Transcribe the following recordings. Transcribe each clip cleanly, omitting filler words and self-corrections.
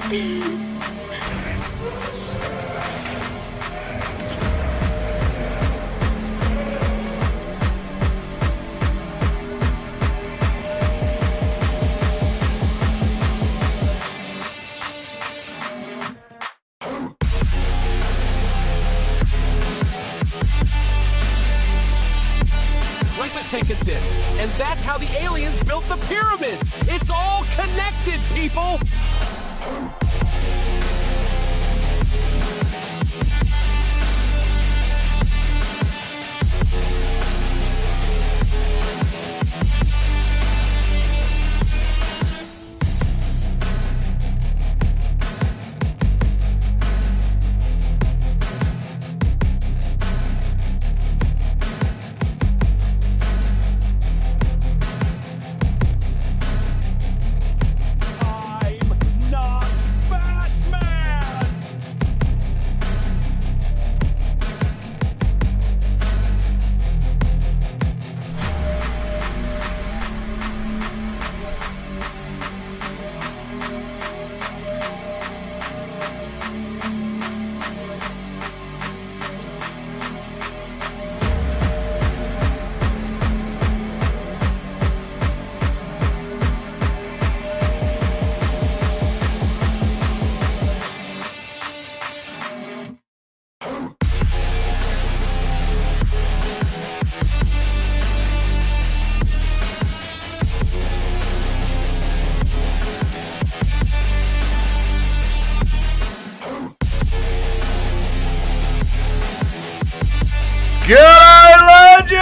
Take at this, and that's how the aliens built the pyramids. It's all connected, people. G'day, legends!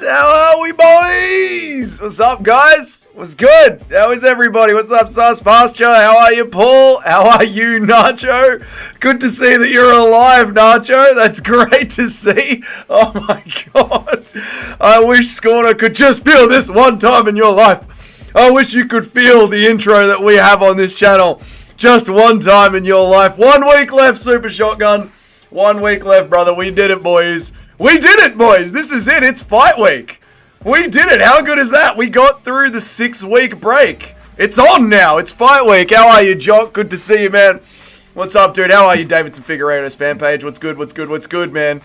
How are we, boys? What's up, guys? What's good? How is everybody? What's up, Sus Pasture? How are you, Paul? How are you, Nacho? Good to see that you're alive, Nacho. That's great to see. Oh my god. I wish Scorner could just feel this one time in your life. I wish you could feel the intro that we have on this channel. Just one time in your life. 1 week left, Super Shotgun. 1 week left, brother. We did it, boys. We did it, boys. This is it. It's fight week. We did it. How good is that? We got through the 6-week break. It's on now. It's fight week. How are you, Jock? Good to see you, man. What's up, dude? How are you, Davidson Figueiredo's fan page? What's good? What's good? What's good, man?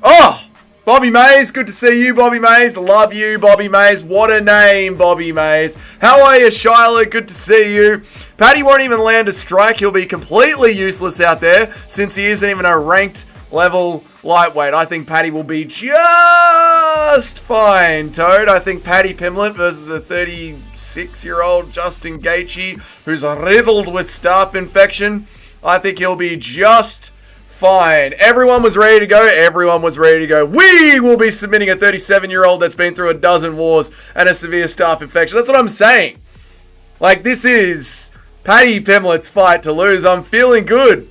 Oh! Bobby Mays, good to see you, Bobby Mays. Love you, Bobby Mays. What a name, Bobby Mays. How are you, Shiloh? Good to see you. Paddy won't even land a strike. He'll be completely useless out there since he isn't even a ranked level lightweight. I think Paddy will be just fine, Toad. I think Paddy Pimblett versus a 36-year-old Justin Gaethje who's riddled with staph infection. I think he'll be just fine. Everyone was ready to go. Everyone was ready to go. We will be submitting a 37-year-old that's been through a dozen wars and a severe staph infection. That's what I'm saying. Like, this is Paddy Pimblett's fight to lose. I'm feeling good.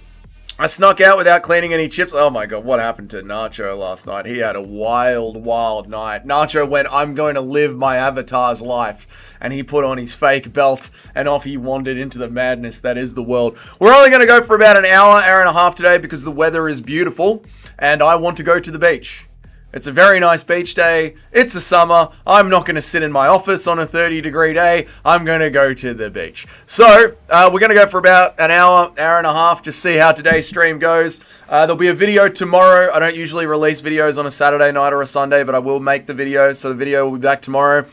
I snuck out without cleaning any chips. Oh my god, what happened to Nacho last night? He had a wild, wild night. Nacho went, I'm going to live my avatar's life. And he put on his fake belt and off he wandered into the madness that is the world. We're only going to go for about an hour, hour and a half today because the weather is beautiful and I want to go to the beach. It's a very nice beach day. It's a summer. I'm not going to sit in my office on a 30-degree day. I'm going to go to the beach. So, we're going to go for about an hour, hour and a half, just see how today's stream goes. There'll be a video tomorrow. I don't usually release videos on a Saturday night or a Sunday, but I will make the video, so the video will be back tomorrow.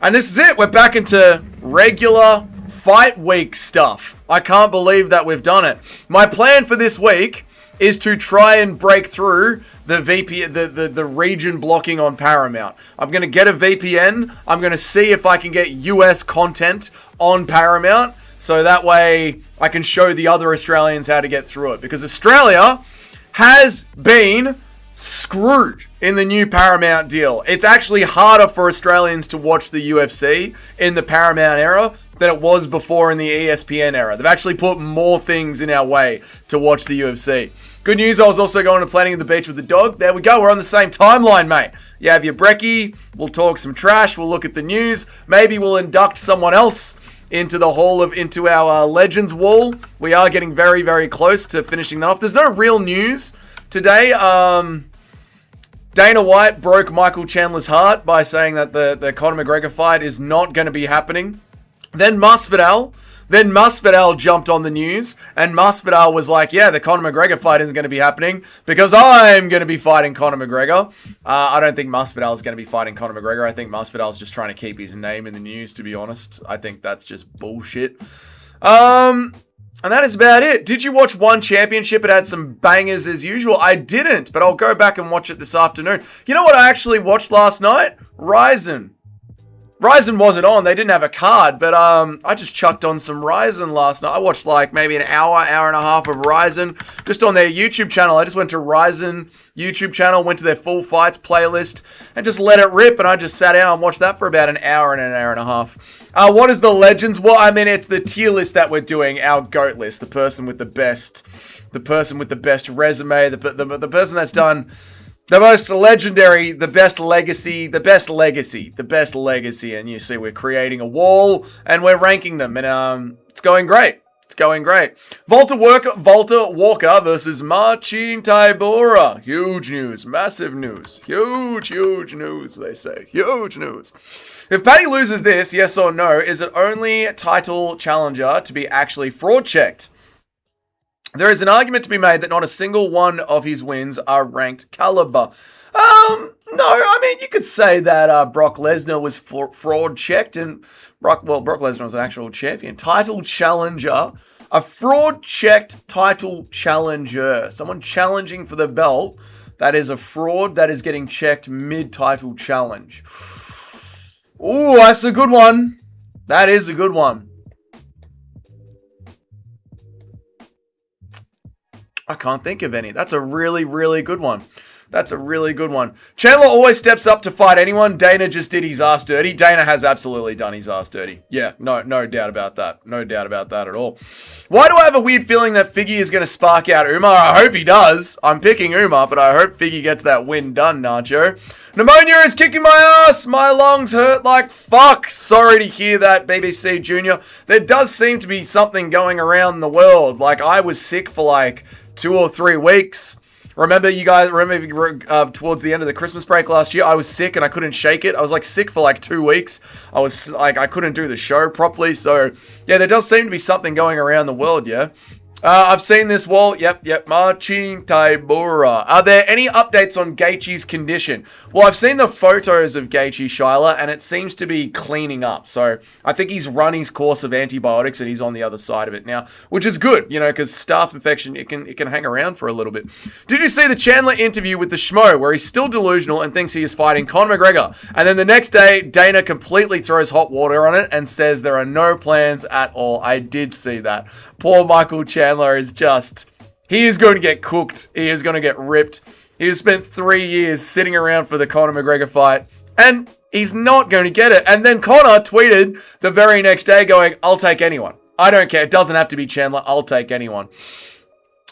And this is it. We're back into regular fight week stuff. I can't believe that we've done it. My plan for this week is to try and break through the the region blocking on Paramount. I'm going to get a VPN. I'm going to see if I can get US content on Paramount. So that way I can show the other Australians how to get through it. Because Australia has been screwed in the new Paramount deal. It's actually harder for Australians to watch the UFC in the Paramount era than it was before in the ESPN era. They've actually put more things in our way to watch the UFC. Good news, I was also going to planning at the beach with the dog. There we go, we're on the same timeline, mate. You have your brekkie, we'll talk some trash, we'll look at the news. Maybe we'll induct someone else into our Legends wall. We are getting very, very close to finishing that off. There's no real news today. Dana White broke Michael Chandler's heart by saying that the Conor McGregor fight is not going to be happening Then Masvidal jumped on the news, and Masvidal was like, yeah, the Conor McGregor fight isn't going to be happening because I'm going to be fighting Conor McGregor. I don't think Masvidal is going to be fighting Conor McGregor. I think Masvidal is just trying to keep his name in the news, to be honest. I think that's just bullshit. And that is about it. Did you watch One Championship? It had some bangers as usual. I didn't, but I'll go back and watch it this afternoon. You know what I actually watched last night? Ryzen wasn't on. They didn't have a card, but I just chucked on some Ryzen last night. I watched like maybe an hour and a half of Ryzen just on their YouTube channel. I just went to Ryzen YouTube channel, went to their full fights playlist, and just let it rip. And I just sat down and watched that for about an hour and a half. What is the Legends? Well, I mean, it's the tier list that we're doing, our GOAT list. The person with the best resume, the person that's done the most legendary, the best legacy. And you see we're creating a wall and we're ranking them. And it's going great. Volta Walker versus Marcin Tybura. Huge news. Massive news. Huge news, they say. Huge news. If Paddy loses this, yes or no, is it only title challenger to be actually fraud checked? There is an argument to be made that not a single one of his wins are ranked caliber. No, I mean, you could say that Brock Lesnar was fraud checked, and Brock Lesnar was an actual champion. Title challenger, a fraud checked title challenger, someone challenging for the belt, that is a fraud that is getting checked mid-title challenge. Ooh, that's a good one. That is a good one. I can't think of any. That's a really, really good one. Chandler always steps up to fight anyone. Dana just did his ass dirty. Dana has absolutely done his ass dirty. Yeah, no doubt about that. No doubt about that at all. Why do I have a weird feeling that Figgy is going to spark out Umar? I hope he does. I'm picking Umar, but I hope Figgy gets that win done, Nacho. Pneumonia is kicking my ass. My lungs hurt like fuck. Sorry to hear that, BBC Junior. There does seem to be something going around the world. Like, I was sick for like 2 or 3 weeks. Remember towards the end of the Christmas break last year, I was sick and I couldn't shake it. I was like sick for like 2 weeks. I was like, I couldn't do the show properly. So yeah, there does seem to be something going around the world. Yeah. I've seen this wall. Yep. Marcin Tybura. Are there any updates on Gaethje's condition? Well, I've seen the photos of Gaethje, Shyla, and it seems to be cleaning up. So I think he's run his course of antibiotics and he's on the other side of it now, which is good, you know, because staph infection, it can hang around for a little bit. Did you see the Chandler interview with the Schmo where he's still delusional and thinks he is fighting Conor McGregor? And then the next day, Dana completely throws hot water on it and says there are no plans at all. I did see that. Poor Michael Chandler is he is going to get cooked. He is going to get ripped. He has spent 3 years sitting around for the Conor McGregor fight, and he's not going to get it. And then Conor tweeted the very next day going, I'll take anyone. I don't care. It doesn't have to be Chandler. I'll take anyone.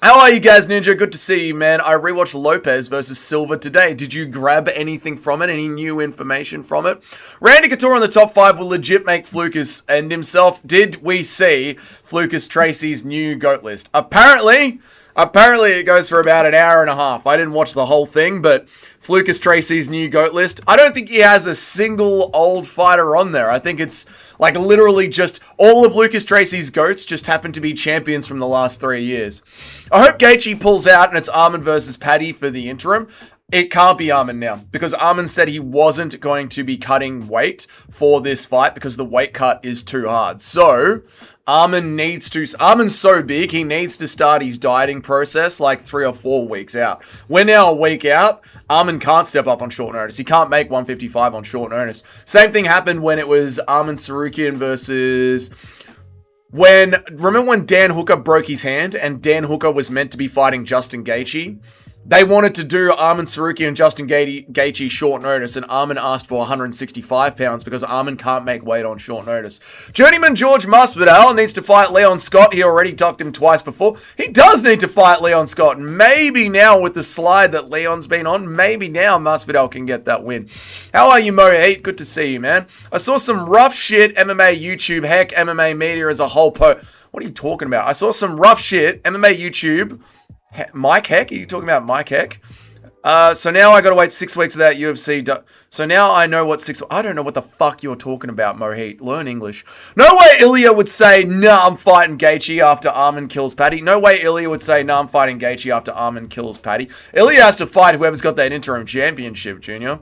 How are you guys, Ninja? Good to see you, man. I rewatched Lopez versus Silva today. Did you grab anything from it? Any new information from it? Randy Couture on the top 5 will legit make Flukas end himself. Did we see Flukas Tracy's new GOAT list? Apparently it goes for about an hour and a half. I didn't watch the whole thing, but Flukas Tracy's new GOAT list. I don't think he has a single old fighter on there. I think it's like literally just all of Lucas Tracy's GOATs just happen to be champions from the last 3 years. I hope Gaethje pulls out and it's Armin versus Paddy for the interim. It can't be Armin now because Armin said he wasn't going to be cutting weight for this fight because the weight cut is too hard. So Armin's so big, he needs to start his dieting process like 3 or 4 weeks out. We're now a week out. Armin can't step up on short notice. He can't make 155 on short notice. Same thing happened when it was Armin Sarukian versus... Remember when Dan Hooker broke his hand and Dan Hooker was meant to be fighting Justin Gaethje? They wanted to do Armin Sarukian and Justin Gaethje short notice, and Armin asked for 165 pounds because Armin can't make weight on short notice. Journeyman George Masvidal needs to fight Leon Scott. He already ducked him twice before. He does need to fight Leon Scott. Maybe now with the slide that Leon's been on, maybe now Masvidal can get that win. How are you, Mo8? Good to see you, man. I saw some rough shit MMA YouTube. Heck, MMA media as a whole. What are you talking about? I saw some rough shit MMA YouTube. Mike Heck? Are you talking about Mike Heck? So now I got to wait 6 weeks without UFC. So now I know what 6... I don't know what the fuck you're talking about, Mohit. Learn English. No way Ilya would say, nah, I'm fighting Gaethje after Armin kills Paddy. No way Ilya would say, nah, I'm fighting Gaethje after Armin kills Paddy. Ilya has to fight whoever's got that interim championship, Junior.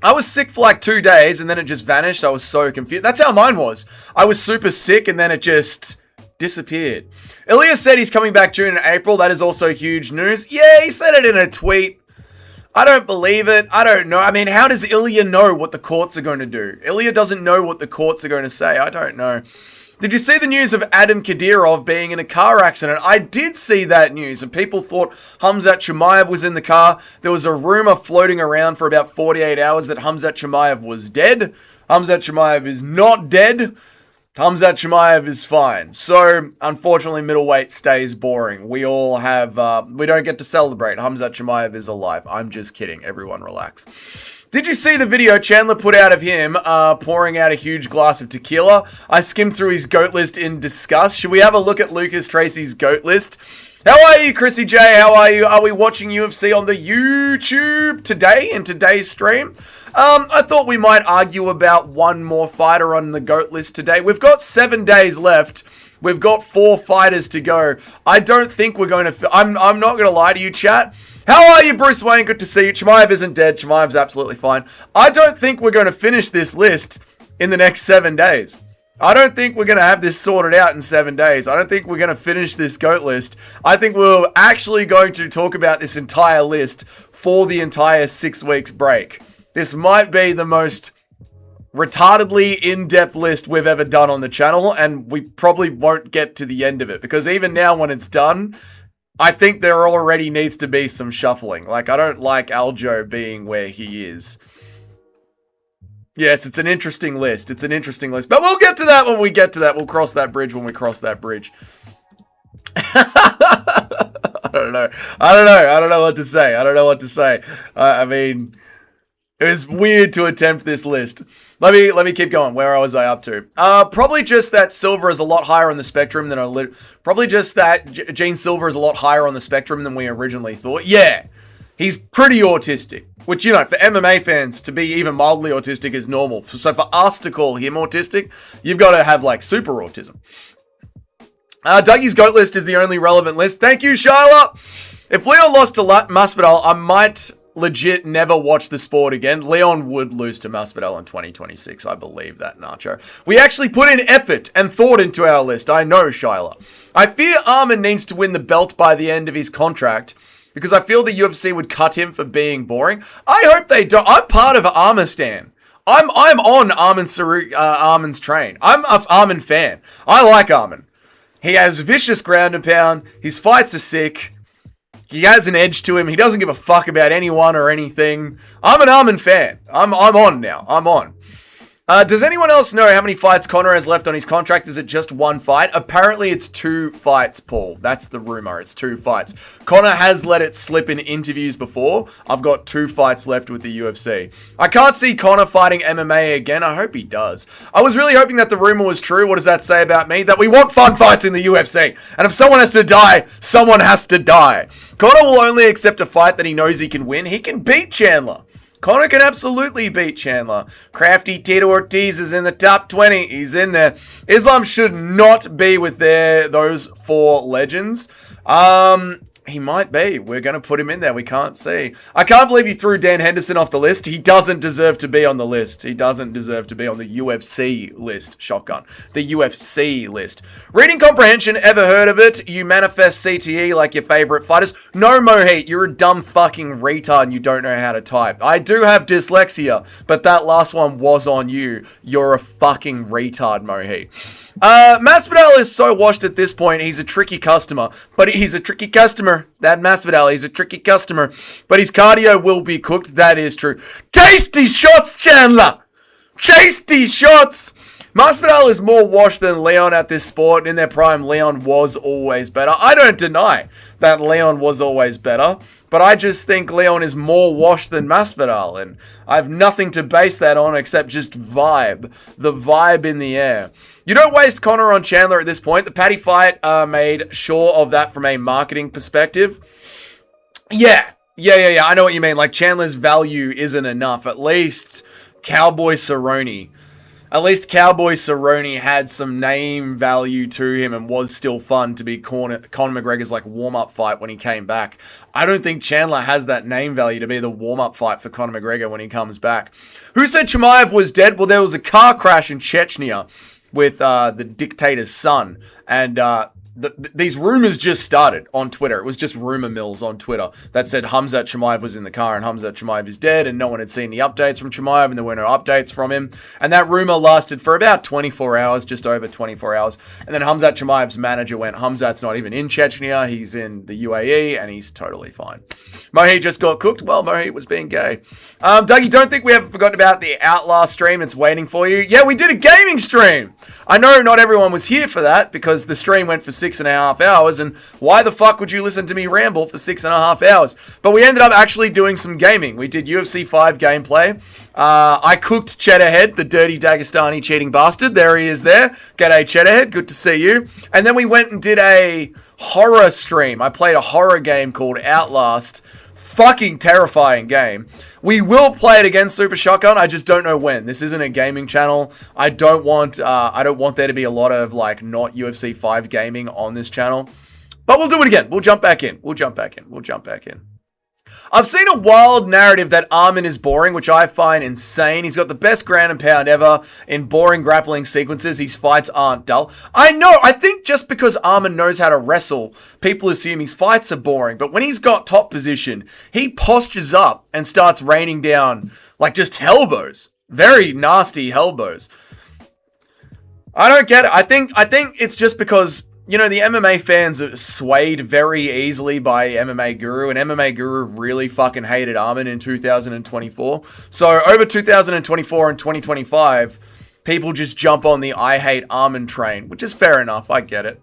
I was sick for like 2 days and then it just vanished. I was so confused. That's how mine was. I was super sick and then it just disappeared. Ilya said he's coming back June and April. That is also huge news. Yeah, he said it in a tweet. I don't believe it. I don't know. I mean, how does Ilya know what the courts are going to do? Ilya doesn't know what the courts are going to say. I don't know. Did you see the news of Adam Kadyrov being in a car accident? I did see that news, and people thought Khamzat Chimaev was in the car. There was a rumor floating around for about 48 hours that Khamzat Chimaev was dead. Khamzat Chimaev is not dead. Khamzat Chimaev is fine. So, unfortunately, middleweight stays boring. We all have, we don't get to celebrate. Khamzat Chimaev is alive. I'm just kidding. Everyone relax. Did you see the video Chandler put out of him pouring out a huge glass of tequila? I skimmed through his GOAT list in disgust. Should we have a look at Lucas Tracy's GOAT list? How are you, Chrissy J? How are you? Are we watching UFC on the YouTube today, in today's stream? I thought we might argue about one more fighter on the GOAT list today. We've got 7 days left. We've got 4 fighters to go. I don't think we're going to... I'm not going to lie to you, chat. How are you, Bruce Wayne? Good to see you. Chimaev isn't dead. Chimaev's absolutely fine. I don't think we're going to finish this list in the next 7 days. I don't think we're going to have this sorted out in 7 days. I don't think we're going to finish this GOAT list. I think we're actually going to talk about this entire list for the entire 6 weeks break. This might be the most retardedly in-depth list we've ever done on the channel, and we probably won't get to the end of it, because even now when it's done, I think there already needs to be some shuffling. Like, I don't like Aljo being where he is. Yes, it's an interesting list. It's an interesting list. But we'll get to that when we get to that. We'll cross that bridge when we cross that bridge. I don't know. I don't know what to say. I mean... It was weird to attempt this list. Let me keep going. Where was I up to? Probably just that Silver is a lot higher on the spectrum than probably just that Gene Silver is a lot higher on the spectrum than we originally thought. Yeah, he's pretty autistic, which, you know, for MMA fans to be even mildly autistic is normal. So for us to call him autistic, you've got to have like super autism. Dougie's GOAT list is the only relevant list. Thank you, Shyla. If Leon lost to Masvidal, I might legit never watch the sport again. Leon would lose to Masvidal in 2026. I believe that, Nacho. We actually put in effort and thought into our list. I know, Shyla. I fear Armin needs to win the belt by the end of his contract because I feel the UFC would cut him for being boring. I hope they don't. I'm part of Armistan. I'm on Armin's train. I'm an Armin fan. I like Armin. He has vicious ground and pound. His fights are sick. He has an edge to him. He doesn't give a fuck about anyone or anything. I'm an Armin fan. I'm on now. I'm on. Does anyone else know how many fights Conor has left on his contract? Is it just 1 fight? Apparently it's 2 fights, Paul. That's the rumor. It's 2 fights. Conor has let it slip in interviews before. I've got 2 fights left with the UFC. I can't see Conor fighting MMA again. I hope he does. I was really hoping that the rumor was true. What does that say about me? That we want fun fights in the UFC. And if someone has to die, someone has to die. Conor will only accept a fight that he knows he can win. He can beat Chandler. Conor can absolutely beat Chandler. Crafty Tito Ortiz is in the top 20. He's in there. Islam should not be with those 4 legends. He might be. We're going to put him in there. We can't see. I can't believe you threw Dan Henderson off the list. He doesn't deserve to be on the list. He doesn't deserve to be on the UFC list. Shotgun. The UFC list. Reading comprehension. Ever heard of it? You manifest CTE like your favorite fighters. No, Mohit. You're a dumb fucking retard and you don't know how to type. I do have dyslexia, but that last one was on you. You're a fucking retard, Mohit. Masvidal is so washed at this point. He's a tricky customer, but he's a tricky customer. That Masvidal, he's a tricky customer, but his cardio will be cooked. That is true. Tasty shots, Chandler. Tasty shots. Masvidal is more washed than Leon at this sport. In their prime, Leon was always better. I don't deny that Leon was always better, but I just think Leon is more washed than Masvidal, and I have nothing to base that on except just vibe. The vibe in the air. You don't waste Conor on Chandler at this point. The Paddy fight made sure of that from a marketing perspective. Yeah, Yeah. I know what you mean. Like, Chandler's value isn't enough. At least Cowboy Cerrone had some name value to him and was still fun to be Conor McGregor's like warm-up fight when he came back. I don't think Chandler has that name value to be the warm-up fight for Conor McGregor when he comes back. Who said Chimaev was dead? Well, there was a car crash in Chechnya with the dictator's son, and these rumors just started on Twitter. It was just rumor mills on Twitter that said Khamzat Chimaev was in the car and Khamzat Chimaev is dead, and no one had seen the updates from Chimaev, and there were no updates from him. And that rumor lasted for about 24 hours, just over 24 hours. And then Khamzat Chimaev's manager went, Khamzat's not even in Chechnya, he's in the UAE, and he's totally fine. Mohit just got cooked. Well, Mohit was being gay. Dougie, don't think we haven't forgotten about the Outlast stream. It's waiting for you. Yeah, we did a gaming stream. I know not everyone was here for that because the stream went for 6.5 hours, and why the fuck would you listen to me ramble for 6.5 hours? But we ended up actually doing some gaming. We did UFC 5 gameplay. I cooked Cheddarhead, the dirty Dagestani cheating bastard. There he is there. G'day, Cheddarhead. Good to see you. And then we went and did a horror stream. I played a horror game called Outlast. Fucking terrifying game. We will play it again, Super Shotgun. I just don't know when. This isn't a gaming channel. I don't want there to be a lot of like not UFC 5 gaming on this channel. But we'll do it again. We'll jump back in. I've seen a wild narrative that Armin is boring, which I find insane. He's got the best ground and pound ever in boring grappling sequences. His fights aren't dull. I know. I think just because Armin knows how to wrestle, people assume his fights are boring. But when he's got top position, he postures up and starts raining down like just elbows. Very nasty elbows. I don't get it. I think it's just because, you know, the MMA fans are swayed very easily by MMA Guru, and MMA Guru really fucking hated Armin in 2024. So over 2024 and 2025, people just jump on the I hate Armin train, which is fair enough. I get it.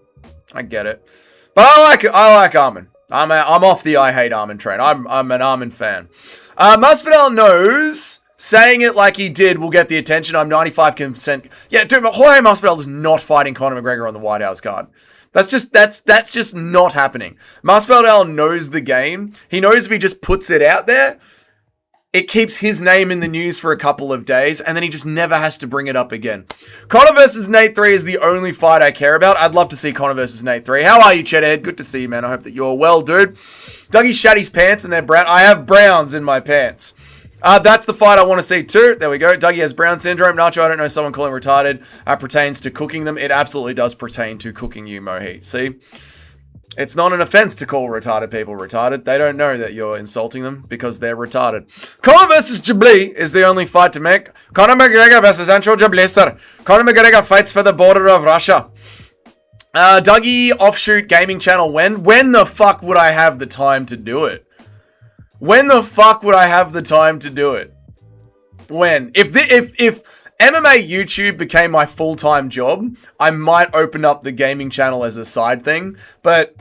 But I like Armin. I'm off the I hate Armin train. I'm an Armin fan. Masvidal knows. Saying it like he did will get the attention. I'm 95%. Yeah, dude, but Jorge Masvidal is not fighting Conor McGregor on the White House card. That's just not happening. Masvidal knows the game. He knows if he just puts it out there, it keeps his name in the news for a couple of days, and then he just never has to bring it up again. Conor versus Nate 3 is the only fight I care about. I'd love to see Conor versus Nate 3. How are you, Chedhead? Good to see you, man. I hope that you're well, dude. Dougie shat his pants and they're brown. I have browns in my pants. That's the fight I want to see too. There we go. Dougie has Brown syndrome. Nacho, I don't know someone calling retarded pertains to cooking them. It absolutely does pertain to cooking you, Mohit. See? It's not an offense to call retarded people retarded. They don't know that you're insulting them because they're retarded. Conor versus Jabli is the only fight to make. Conor McGregor versus Ancho Jabli, sir. Conor McGregor fights for the border of Russia. Dougie offshoot gaming channel when? When the fuck would I have the time to do it? When the fuck would I have the time to do it? When? If MMA YouTube became my full-time job, I might open up the gaming channel as a side thing, but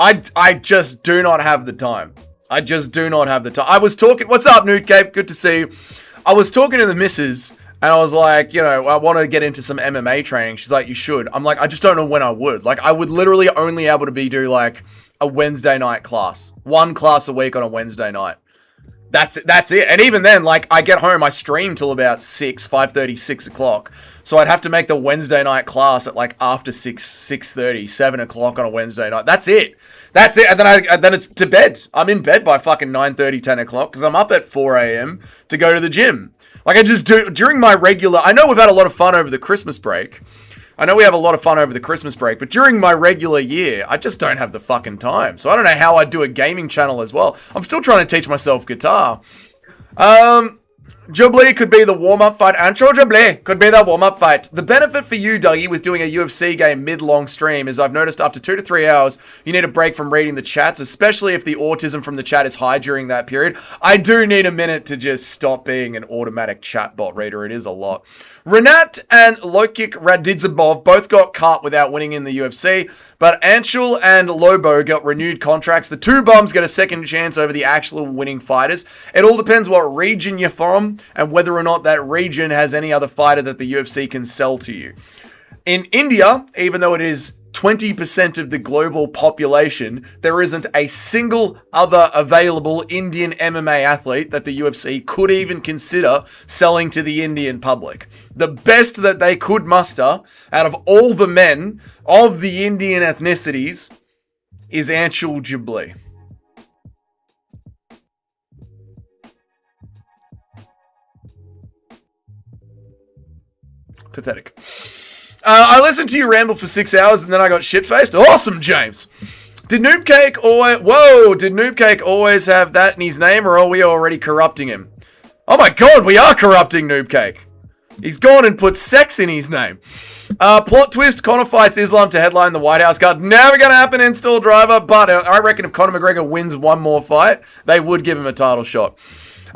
I just do not have the time. I was talking... What's up, Nude Cape? Good to see you. I was talking to the missus, and I was like, you know, I want to get into some MMA training. She's like, you should. I'm like, I just don't know when I would. Like, I would literally only able to do like a Wednesday night class. One class a week on a Wednesday night. That's it. And even then, like, I get home, I stream till about 5:30, 6 o'clock. So I'd have to make the Wednesday night class at like after 6:30, 7 o'clock on a Wednesday night. That's it. And then it's to bed. I'm in bed by fucking 9:30, 10 o'clock because I'm up at 4 a.m. to go to the gym. Like I just do during my regular... I know we've had a lot of fun over the Christmas break. But during my regular year, I just don't have the fucking time. So I don't know how I'd do a gaming channel as well. I'm still trying to teach myself guitar. Jabli could be the warm-up fight. Ancho Jabli could be the warm-up fight. The benefit for you, Dougie, with doing a UFC game mid-long stream is I've noticed after 2 to 3 hours, you need a break from reading the chats, especially if the autism from the chat is high during that period. I do need a minute to just stop being an automatic chatbot reader. It is a lot. Renat and Lokik Radidzabov both got cut without winning in the UFC, but Anshul and Lobo got renewed contracts. The two bums get a second chance over the actual winning fighters. It all depends what region you're from and whether or not that region has any other fighter that the UFC can sell to you. In India, even though it is 20% of the global population, there isn't a single other available Indian MMA athlete that the UFC could even consider selling to the Indian public. The best that they could muster out of all the men of the Indian ethnicities is Anshul Jubli. Pathetic. I listened to you ramble for 6 hours and then I got shit-faced. Awesome, James. Did Noobcake always have that in his name, or are we already corrupting him? Oh my god, we are corrupting Noobcake. He's gone and put sex in his name. Plot twist, Conor fights Islam to headline the White House card. Never gonna happen, install driver, but I reckon if Conor McGregor wins one more fight, they would give him a title shot.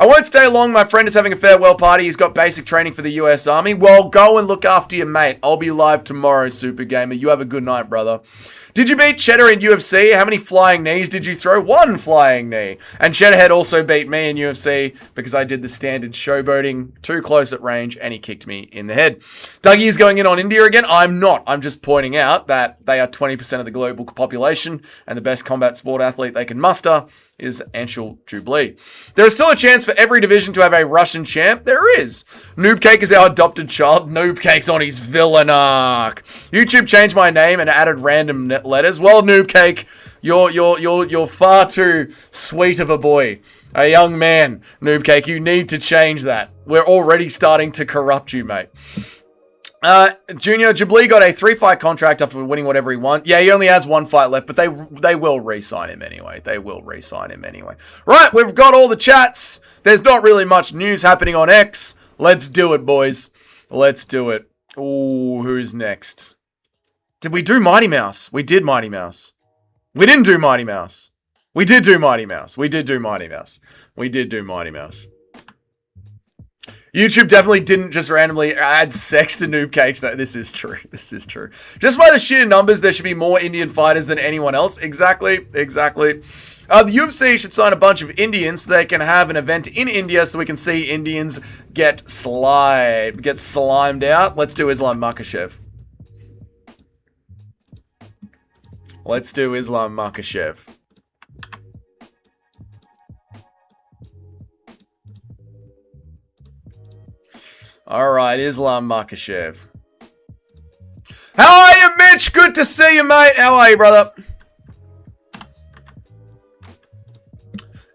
I won't stay long. My friend is having a farewell party. He's got basic training for the US Army. Well, go and look after your mate. I'll be live tomorrow, Super Gamer. You have a good night, brother. Did you beat Cheddar in UFC? How many flying knees did you throw? 1 flying knee. And Cheddarhead also beat me in UFC because I did the standard showboating too close at range and he kicked me in the head. Dougie is going in on India again. I'm not. I'm just pointing out that they are 20% of the global population and the best combat sport athlete they can muster is Anshul Jubli. There is still a chance for every division to have a Russian champ. There is. Noobcake is our adopted child. Noobcake's on his villain arc. YouTube changed my name and added random letters. Well, Noobcake, you're far too sweet of a boy. A young man, Noobcake. You need to change that. We're already starting to corrupt you, mate. Junior Jubli got a 3-fight contract after winning whatever he wants. Yeah, he only has 1 fight left, but they will re-sign him anyway. Right, we've got all the chats. There's not really much news happening on X. Let's do it, boys. Let's do it. Ooh, who's next? Did we do Mighty Mouse? We did Mighty Mouse. We didn't do Mighty Mouse. We did do Mighty Mouse. We did do Mighty Mouse. We did do Mighty Mouse. YouTube definitely didn't just randomly add sex to Noob Cakes. No, this is true. This is true. Just by the sheer numbers, there should be more Indian fighters than anyone else. Exactly. Exactly. The UFC should sign a bunch of Indians so they can have an event in India so we can see Indians get slimed out. Let's do Islam Makhachev. Let's do Islam Makhachev. All right, Islam Makhachev. How are you, Mitch? Good to see you, mate. How are you, brother?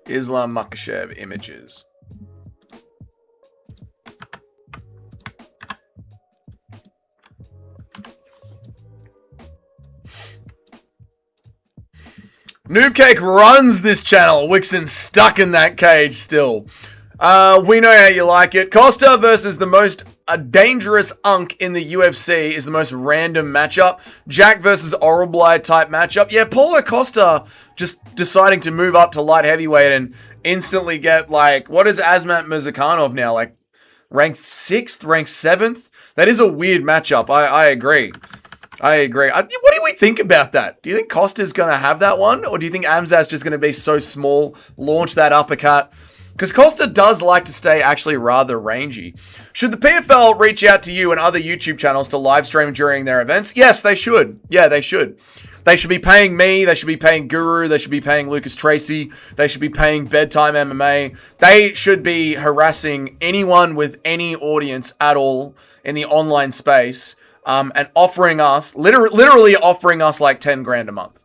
Islam Makhachev images. Noobcake runs this channel. Wixen's stuck in that cage still. We know how you like it. Costa versus the most dangerous unk in the UFC is the most random matchup. Jack versus Orblai type matchup. Yeah, Paulo Costa just deciding to move up to light heavyweight and instantly get, like, what is Azmat Murzakanov now? Like, ranked 6th, ranked 7th? That is a weird matchup. I agree. I agree. What do we think about that? Do you think Costa's going to have that one? Or do you think Amzat's just going to be so small, launch that uppercut? Because Costa does like to stay actually rather rangy. Should the PFL reach out to you and other YouTube channels to live stream during their events? Yes, they should. Yeah, they should. They should be paying me. They should be paying Guru. They should be paying Lucas Tracy. They should be paying Bedtime MMA. They should be harassing anyone with any audience at all in the online space and offering us, literally offering us like 10 grand a month.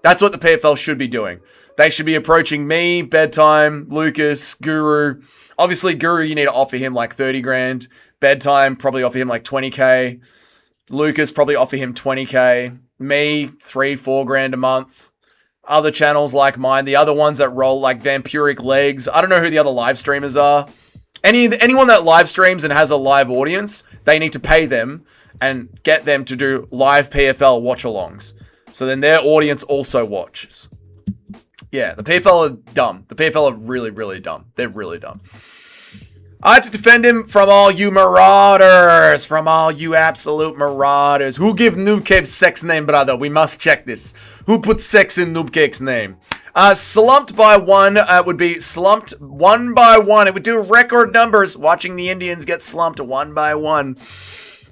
That's what the PFL should be doing. They should be approaching me, Bedtime, Lucas, Guru. Obviously, Guru, you need to offer him like 30 grand. Bedtime, probably offer him like 20K. Lucas, probably offer him 20K. Me, 3-4 grand a month. Other channels like mine, the other ones that roll like Vampiric Legs. I don't know who the other live streamers are. Anyone that live streams and has a live audience, they need to pay them and get them to do live PFL watch-alongs. So then their audience also watches. Yeah, the PFL are dumb. The PFL are really, really dumb. They're really dumb. I had to defend him from all you marauders. From all you absolute marauders. Who give Noobcake sex name, brother? We must check this. Who put sex in Noobcake's name? Slumped by one would be slumped 1 by 1. It would do record numbers. Watching the Indians get slumped 1 by 1.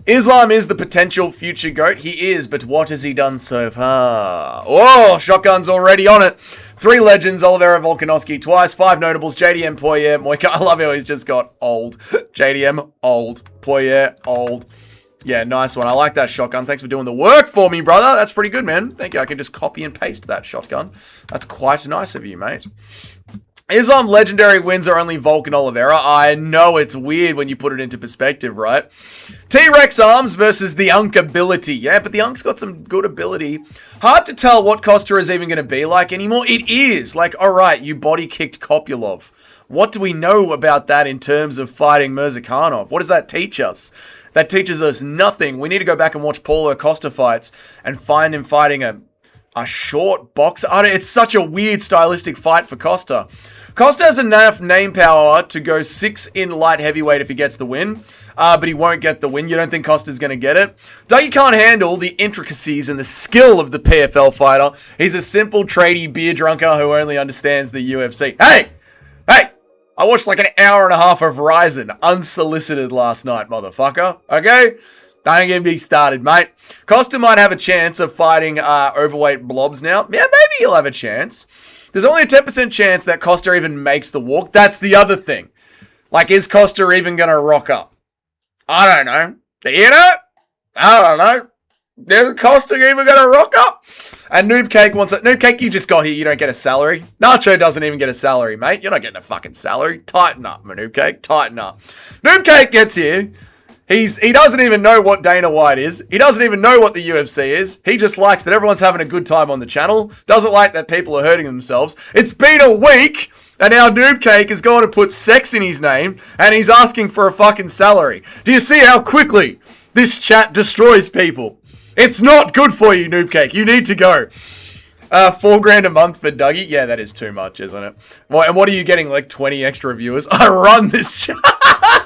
Islam is the potential future GOAT. He is, but what has he done so far? Oh, Shotgun's already on it. 3 legends, Oliveira, Volkanovski twice. 5 notables, JDM, Poirier, Moika. I love how he's just got old. JDM, old. Poirier, old. Yeah, nice one. I like that, Shotgun. Thanks for doing the work for me, brother. That's pretty good, man. Thank you. I can just copy and paste that, Shotgun. That's quite nice of you, mate. Islam legendary wins are only Volk and Oliveira. I know it's weird when you put it into perspective, right? T-Rex arms versus the Unk ability. Yeah, but the Unk's got some good ability. Hard to tell what Costa is even going to be like anymore. It is. Like, alright, you body kicked Kopylov. What do we know about that in terms of fighting Mirzakhanov? What does that teach us? That teaches us nothing. We need to go back and watch Paulo Costa fights and find him fighting a short boxer. It's such a weird stylistic fight for Costa. Costa has enough name power to go 6 in light heavyweight if he gets the win, but he won't get the win. You don't think Costa's going to get it? Dougie can't handle the intricacies and the skill of the PFL fighter. He's a simple, tradie beer drunker who only understands the UFC. Hey! I watched like an hour and a half of Ryzen unsolicited last night, motherfucker. Okay? Don't get me started, mate. Costa might have a chance of fighting overweight blobs now. Yeah, maybe he'll have a chance. There's only a 10% chance that Costa even makes the walk. That's the other thing. Like, is Costa even going to rock up? I don't know. You know? I don't know. Is Costa even going to rock up? And Noob Cake wants it. Noob Cake, you just got here. You don't get a salary. Nacho doesn't even get a salary, mate. You're not getting a fucking salary. Tighten up, my Noob Cake. Tighten up. Noob Cake gets here. He doesn't even know what Dana White is. He doesn't even know what the UFC is. He just likes that everyone's having a good time on the channel. Doesn't like that people are hurting themselves. It's been a week, and now Noob Cake is going to put sex in his name, and he's asking for a fucking salary. Do you see how quickly this chat destroys people? It's not good for you, Noob Cake. You need to go. $4,000 a month for Dougie? Yeah, that is too much, isn't it? And what are you getting, like 20 extra viewers? I run this chat.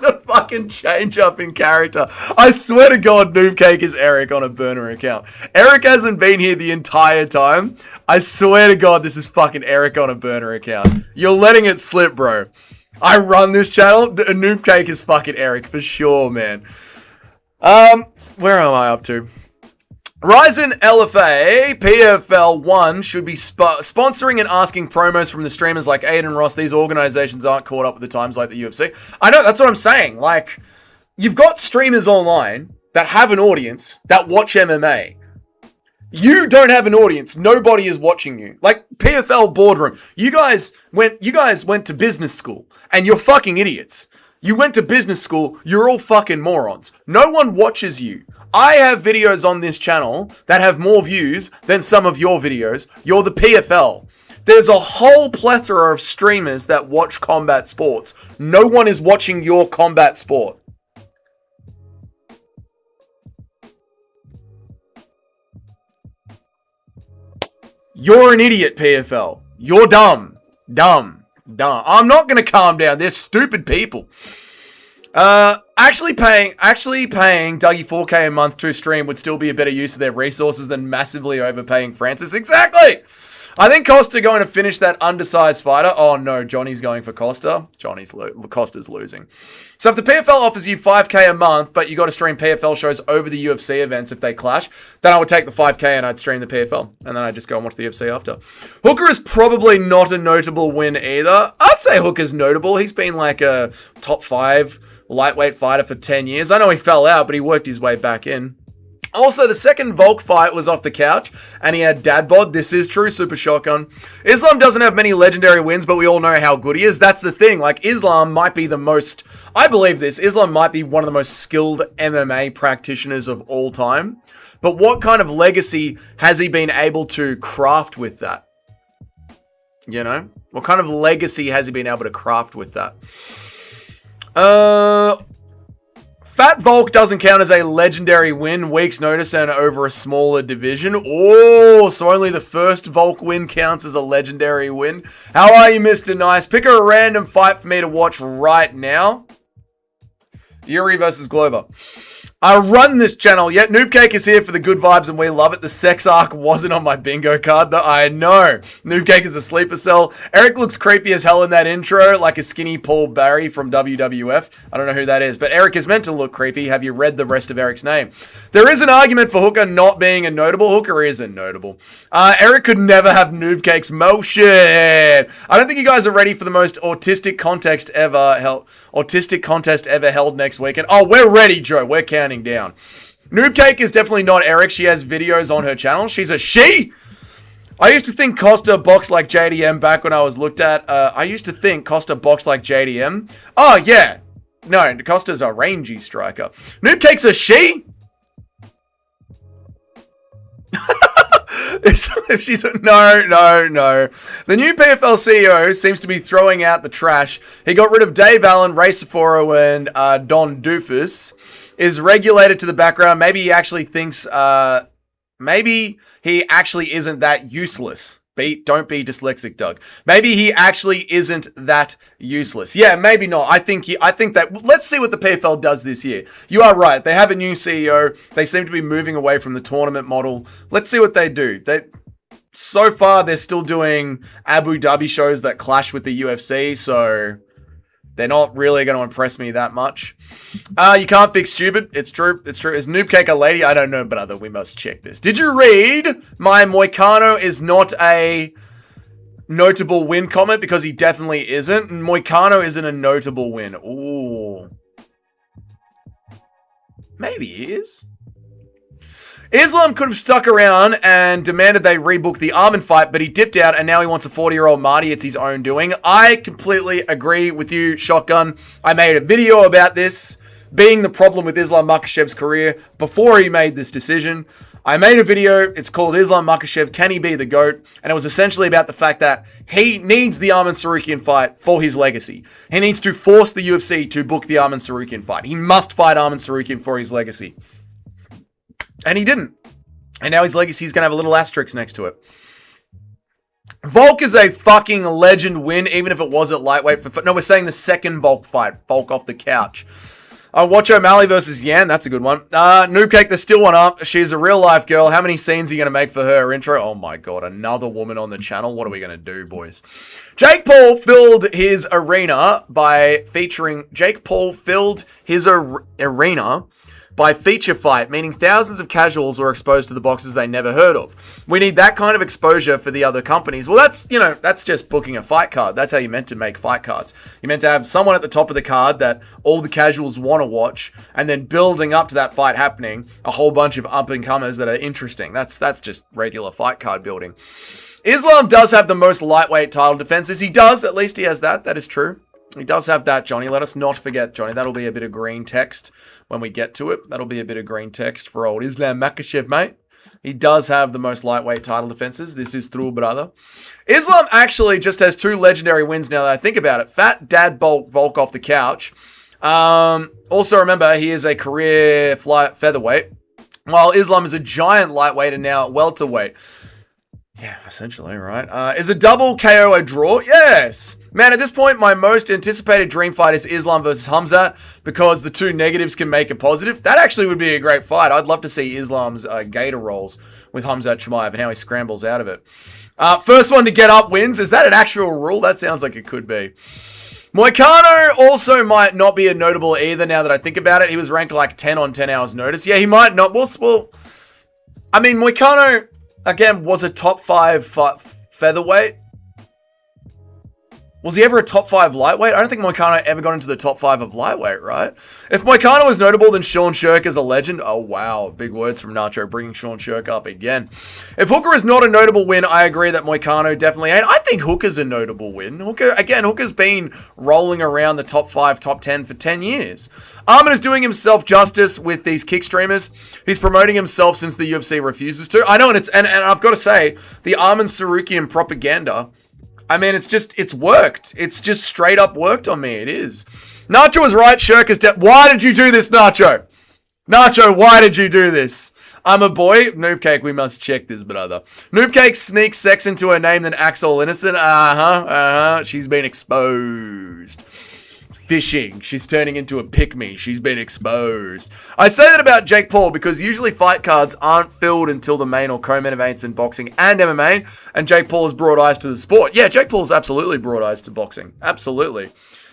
The fucking change up in character. I swear to God, Noob Cake is Eric on a burner account. Eric hasn't been here the entire time. I swear to God, this is fucking Eric on a burner account. You're letting it slip, bro. I run this channel. Noob Cake is fucking Eric for sure, man. Where am I up to? Ryzen LFA, PFL 1 should be sponsoring and asking promos from the streamers like Aiden Ross. These organizations aren't caught up with the times like the UFC. I know, that's what I'm saying. Like, you've got streamers online that have an audience that watch MMA. You don't have an audience. Nobody is watching you. Like, PFL boardroom. You guys went to business school, and you're fucking idiots. You went to business school, you're all fucking morons. No one watches you. I have videos on this channel that have more views than some of your videos. You're the PFL. There's a whole plethora of streamers that watch combat sports. No one is watching your combat sport. You're an idiot, PFL. You're dumb. Dumb. I'm not going to calm down. They're stupid people. Actually paying Dougie 4K a month to stream would still be a better use of their resources than massively overpaying Francis. Exactly! I think Costa going to finish that undersized fighter. Oh no, Johnny's going for Costa. Costa's losing. So if the PFL offers you 5K a month, but you got to stream PFL shows over the UFC events if they clash, then I would take the 5K and I'd stream the PFL. And then I'd just go and watch the UFC after. Hooker is probably not a notable win either. I'd say Hooker's notable. He's been like a top 5 lightweight fighter for 10 years. I know he fell out, but he worked his way back in. Also, the second Volk fight was off the couch, and he had dad bod. This is true, Super Shotgun. Islam doesn't have many legendary wins, but we all know how good he is. That's the thing. Like, Islam might be the most... I believe this. Islam might be one of the most skilled MMA practitioners of all time. But what kind of legacy has he been able to craft with that? You know? What kind of legacy has he been able to craft with that? Fat Volk doesn't count as a legendary win, week's notice, and over a smaller division. Oh, so only the first Volk win counts as a legendary win. How are you, Mr. Nice? Pick a random fight for me to watch right now. Yuri versus Glover. I run this channel. Yet Noobcake is here for the good vibes and we love it. The sex arc wasn't on my bingo card though. I know. Noobcake is a sleeper cell. Eric looks creepy as hell in that intro, like a skinny Paul Barry from WWF. I don't know who that is, but Eric is meant to look creepy. Have you read the rest of Eric's name? There is an argument for Hooker not being a notable. Hooker isn't notable. Eric could never have Noobcake's motion. I don't think you guys are ready for the most autistic contest ever held next weekend. Oh, we're ready, Joe. We're counting down. Noobcake is definitely not Eric. She has videos on her channel. She's a she. I used to think Costa boxed like JDM back when I was looked at. I used to think Costa boxed like JDM. Oh, yeah. No, Costa's a rangy striker. Noobcake's a she? If she's no. The new PFL CEO seems to be throwing out the trash. He got rid of Dave Allen, Ray Sephora, and Don Doofus. Is regulated to the background. Maybe he actually thinks, maybe he actually isn't that useless. Don't be dyslexic, Doug. Maybe he actually isn't that useless. Yeah, maybe not. I think that, let's see what the PFL does this year. You are right. They have a new CEO. They seem to be moving away from the tournament model. Let's see what they do. So far, they're still doing Abu Dhabi shows that clash with the UFC, so they're not really going to impress me that much. You can't fix stupid. It's true. It's true. Is Noobcake a lady? I don't know, but we must check this. Did you read my Moicano is not a notable win comment? Because he definitely isn't. Moicano isn't a notable win. Ooh. Maybe he is. Islam could have stuck around and demanded they rebook the Armin fight, but he dipped out and now he wants a 40-year-old Marty. It's his own doing. I completely agree with you, Shotgun. I made a video about this being the problem with Islam Makhachev's career before he made this decision. I made a video. It's called Islam Makhachev, Can He Be the GOAT? And it was essentially about the fact that he needs the Armin Sarukian fight for his legacy. He needs to force the UFC to book the Armin Sarukian fight. He must fight Armin Sarukian for his legacy. And he didn't. And now his legacy is going to have a little asterisk next to it. Volk is a fucking legend win, even if it was at lightweight. No, we're saying the second Volk fight. Volk off the couch. Watch O'Malley versus Yan. That's a good one. Noobcake, there's still one up. She's a real life girl. How many scenes are you going to make for her intro? Oh my god, another woman on the channel. What are we going to do, boys? Jake Paul filled his arena by featuring... by feature fight, meaning thousands of casuals were exposed to the boxes they never heard of. We need that kind of exposure for the other companies. Well, that's just booking a fight card. That's how you're meant to make fight cards. You're meant to have someone at the top of the card that all the casuals want to watch, and then building up to that fight happening, a whole bunch of up-and-comers that are interesting. That's just regular fight card building. Islam does have the most lightweight title defenses. He does, at least he has that. That is true. He does have that, Johnny. Let us not forget, Johnny. That'll be a bit of green text when we get to it. That'll be a bit of green text for old Islam Makhachev, mate. He does have the most lightweight title defenses. This is true, brother. Islam actually just has two legendary wins now that I think about it. Fat Dad Volk off the couch. Also, remember, he is a career featherweight, while Islam is a giant lightweight and now at welterweight. Yeah, essentially, right? Is a double KO a draw? Yes! Man, at this point, my most anticipated dream fight is Islam versus Hamzat, because the two negatives can make a positive. That actually would be a great fight. I'd love to see Islam's gator rolls with Hamzat Chimaev and how he scrambles out of it. First one to get up wins. Is that an actual rule? That sounds like it could be. Moicano also might not be a notable either now that I think about it. He was ranked like 10 on 10 hours notice. Yeah, he might not. Well, I mean, Moicano... again, was a top 5 featherweight. Was he ever a top 5 lightweight? I don't think Moicano ever got into the top 5 of lightweight, right? If Moicano was notable, then Sean Shirk is a legend. Oh, wow. Big words from Nacho, bringing Sean Shirk up again. If Hooker is not a notable win, I agree that Moicano definitely ain't. I think Hooker's a notable win. Hooker's been rolling around the top 5, top 10 for 10 years. Armin is doing himself justice with these kick streamers. He's promoting himself since the UFC refuses to. I know, and I've got to say, the Armin Sarukian propaganda, I mean, it's worked. It's just straight up worked on me. It is. Nacho was right. Shirk is dead. Why did you do this, Nacho? Nacho, why did you do this? I'm a boy. Noobcake, we must check this, brother. Noobcake sneaks sex into her name, then acts all innocent. She's been exposed. fishing. She's turning into a pick-me. She's been exposed. I say that about Jake Paul because usually fight cards aren't filled until the main or co-main events in boxing and MMA, and Jake Paul has brought eyes to the sport. Yeah, Jake Paul's absolutely brought eyes to boxing. Absolutely.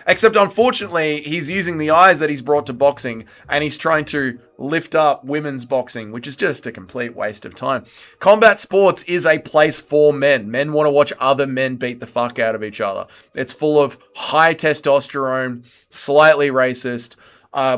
Except, unfortunately, he's using the eyes that he's brought to boxing, and he's trying to lift up women's boxing, which is just a complete waste of time. Combat sports is a place for men. Men want to watch other men beat the fuck out of each other. It's full of high testosterone, slightly racist,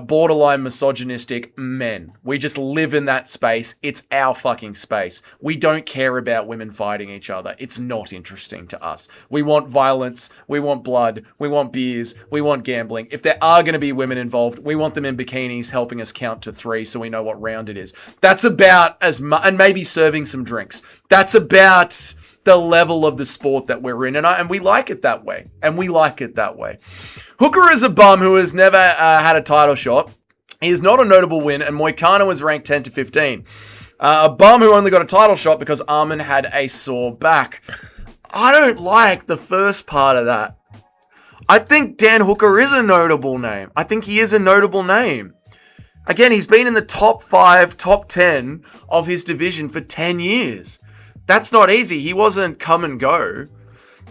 borderline misogynistic men. We just live in that space. It's our fucking space. We don't care about women fighting each other. It's not interesting to us. We want violence. We want blood. We want beers. We want gambling. If there are going to be women involved, we want them in bikinis helping us count to 3 so we know what round it is. That's about as much, and maybe serving some drinks. That's about the level of the sport that we're in, and we like it that way. Hooker is a bum who has never had a title shot. He is not a notable win, and Moicano is ranked 10 to 15. A bum who only got a title shot because Armin had a sore back. I don't like the first part of that. I think Dan Hooker is a notable name. I think he is a notable name. Again, he's been in the top 5, top 10 of his division for 10 years. That's not easy. He wasn't come and go.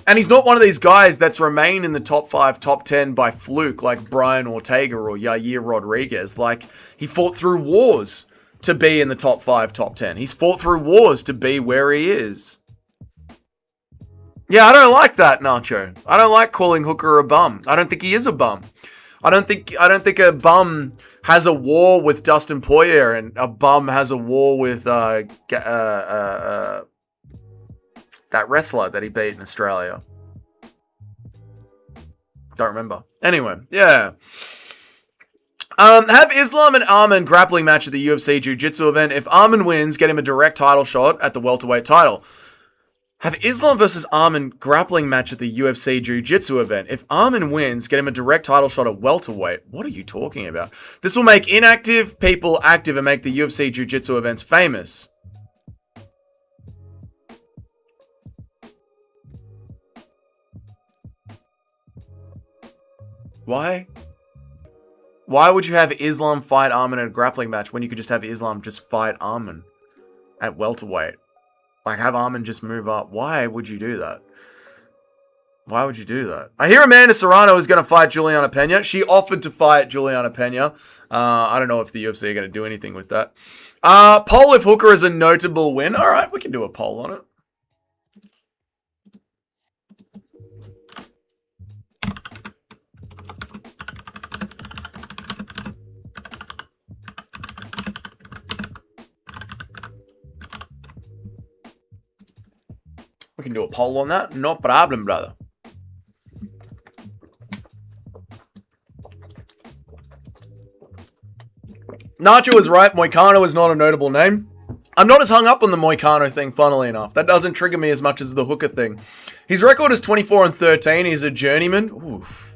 And he's not one of these guys that's remained in the top 5, top 10 by fluke like Brian Ortega or Yair Rodriguez. Like, he fought through wars to be in the top 5, top 10. He's fought through wars to be where he is. Yeah, I don't like that, Nacho. I don't like calling Hooker a bum. I don't think he is a bum. I don't think a bum has a war with Dustin Poirier and a bum has a war with that wrestler that he beat in Australia. Don't remember. Anyway, yeah. Have Islam and Armin grappling match at the UFC Jiu-Jitsu event. If Armin wins, get him a direct title shot at the welterweight title. Have Islam versus Armin grappling match at the UFC Jiu-Jitsu event. If Armin wins, get him a direct title shot at welterweight. What are you talking about? This will make inactive people active and make the UFC Jiu-Jitsu events famous. Why? Why would you have Islam fight Armin at a grappling match when you could just have Islam just fight Armin at welterweight? Like, have Armin just move up. Why would you do that? Why would you do that? I hear Amanda Serrano is going to fight Juliana Pena. She offered to fight Juliana Pena. I don't know if the UFC are going to do anything with that. Poll if Hooker is a notable win. All right, we can do a poll on it. We can do a poll on that. No problem, brother. Nacho was right. Moicano is not a notable name. I'm not as hung up on the Moicano thing, funnily enough. That doesn't trigger me as much as the Hooker thing. His record is 24-13. He's a journeyman. Oof.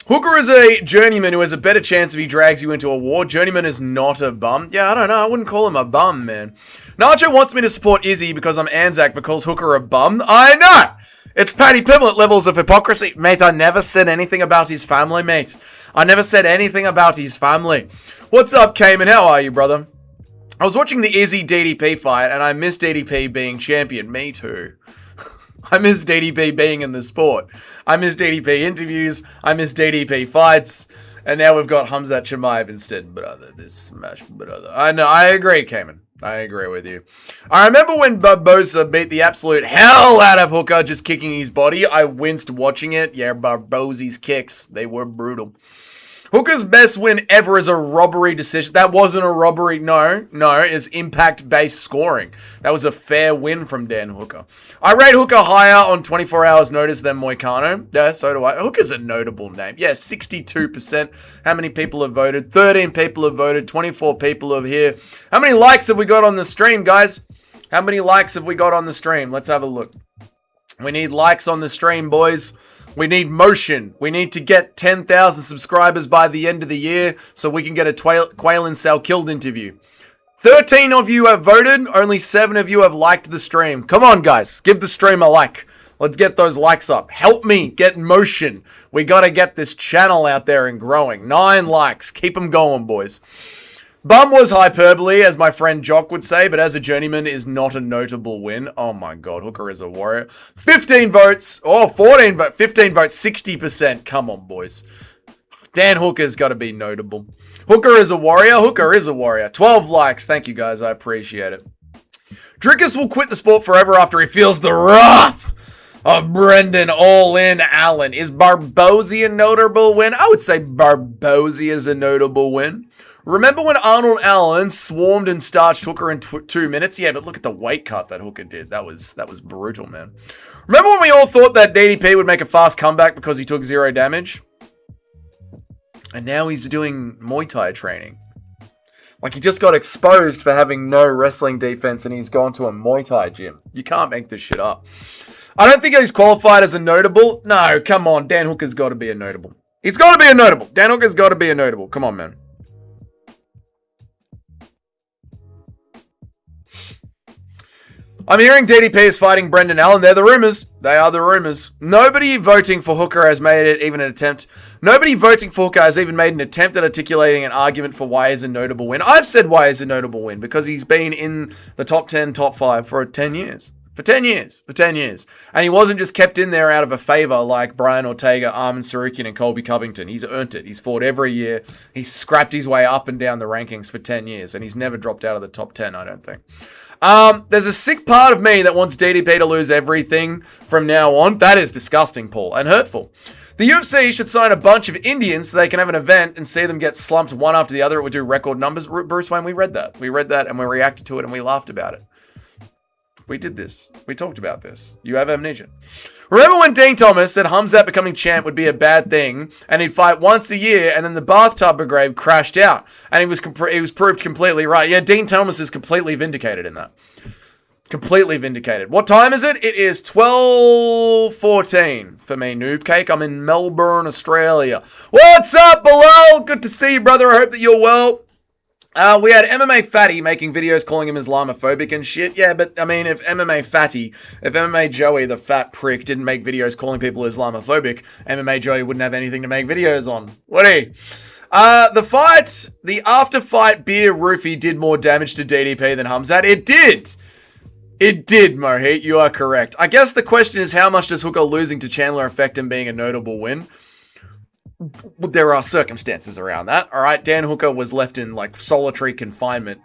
Hooker is a journeyman who has a better chance if he drags you into a war. Journeyman is not a bum. Yeah, I don't know. I wouldn't call him a bum, man. Nacho wants me to support Izzy because I'm Anzac but calls Hooker a bum. I know! It's Paddy Pimblett levels of hypocrisy. Mate, I never said anything about his family, mate. I never said anything about his family. What's up, Cayman? How are you, brother? I was watching the Izzy DDP fight and I missed DDP being champion. Me too. I miss DDP being in the sport. I miss DDP interviews. I miss DDP fights. And now we've got Hamzat Chimaev instead. Brother, this smash, brother. I know, I agree, Cayman. I agree with you. I remember when Barbosa beat the absolute hell out of Hooker just kicking his body. I winced watching it. Yeah, Barbosi's kicks, they were brutal. Hooker's best win ever is a robbery decision. That wasn't a robbery. No, it's impact-based scoring. That was a fair win from Dan Hooker. I rate Hooker higher on 24 hours notice than Moicano. Yeah, so do I. Hooker's a notable name. Yeah, 62%. How many people have voted? 13 people have voted. 24 people are here. How many likes have we got on the stream, guys? How many likes have we got on the stream? Let's have a look. We need likes on the stream, boys. We need motion. We need to get 10,000 subscribers by the end of the year so we can get a Quail and Salkilled interview. 13 of you have voted. Only 7 of you have liked the stream. Come on, guys. Give the stream a like. Let's get those likes up. Help me get in motion. We got to get this channel out there and growing. 9 likes. Keep them going, boys. Bum was hyperbole, as my friend Jock would say, but as a journeyman is not a notable win. Oh my god, Hooker is a warrior. 15 votes. Oh, 14 votes. 15 votes, 60%. Come on, boys. Dan Hooker's got to be notable. Hooker is a warrior. Hooker is a warrior. 12 likes. Thank you, guys. I appreciate it. Drickus will quit the sport forever after he feels the wrath of Brendan All-In Allen. Is Barbosi a notable win? I would say Barbosi is a notable win. Remember when Arnold Allen swarmed and starched Hooker in 2 minutes? Yeah, but look at the weight cut that Hooker did. That was brutal, man. Remember when we all thought that DDP would make a fast comeback because he took 0 damage? And now he's doing Muay Thai training. Like, he just got exposed for having no wrestling defense and he's gone to a Muay Thai gym. You can't make this shit up. I don't think he's qualified as a notable. No, come on. Dan Hooker's got to be a notable. He's got to be a notable. Dan Hooker's got to be a notable. Come on, man. I'm hearing DDP is fighting Brendan Allen. They're the rumors. They are the rumors. Nobody voting for Hooker has made it even an attempt. Nobody voting for Hooker has even made an attempt at articulating an argument for why he's a notable win. I've said why he's a notable win because he's been in the top 10, top 5 for 10 years. For 10 years. For 10 years. And he wasn't just kept in there out of a favor like Brian Ortega, Armin Sarukian, and Colby Covington. He's earned it. He's fought every year. He's scrapped his way up and down the rankings for 10 years. And he's never dropped out of the top 10, I don't think. There's a sick part of me that wants DDP to lose everything from now on. That is disgusting, Paul, and hurtful. The UFC should sign a bunch of Indians so they can have an event and see them get slumped one after the other. It would do record numbers. Bruce Wayne, we read that. We read that and we reacted to it and we laughed about it. We did this. We talked about this. You have amnesia. Remember when Dean Thomas said Hamzat becoming champ would be a bad thing and he'd fight once a year and then the bathtub brigade crashed out and he was proved completely right. Yeah, Dean Thomas is completely vindicated in that. Completely vindicated. What time is it? It is 12:14 for me, Noob Cake. I'm in Melbourne, Australia. What's up, Bilal? Good to see you, brother. I hope that you're well. We had MMA Fatty making videos calling him Islamophobic and shit. Yeah, but I mean, if MMA Joey, the fat prick, didn't make videos calling people Islamophobic, MMA Joey wouldn't have anything to make videos on, would he? The after-fight beer roofie did more damage to DDP than Hamzat. It did! It did, Mohit. You are correct. I guess the question is, how much does Hooker losing to Chandler affect him being a notable win? There are circumstances around that. All right, Dan Hooker was left in like solitary confinement.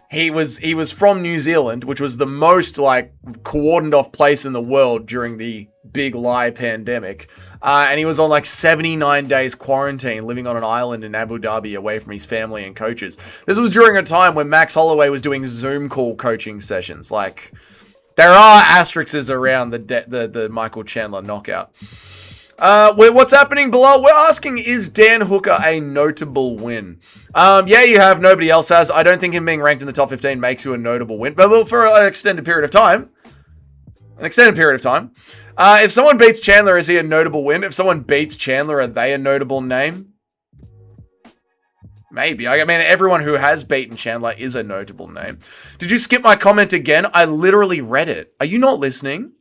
He was from New Zealand, which was the most like cordoned off place in the world during the big lie pandemic. And he was on like 79 days quarantine, living on an island in Abu Dhabi away from his family and coaches. This was during a time when Max Holloway was doing Zoom call coaching sessions. Like, there are asterisks around the Michael Chandler knockout. What's happening below? We're asking, is Dan Hooker a notable win? Yeah, you have. Nobody else has. I don't think him being ranked in the top 15 makes you a notable win. But for an extended period of time. If someone beats Chandler, is he a notable win? If someone beats Chandler, are they a notable name? Maybe. I mean, everyone who has beaten Chandler is a notable name. Did you skip my comment again? I literally read it. Are you not listening?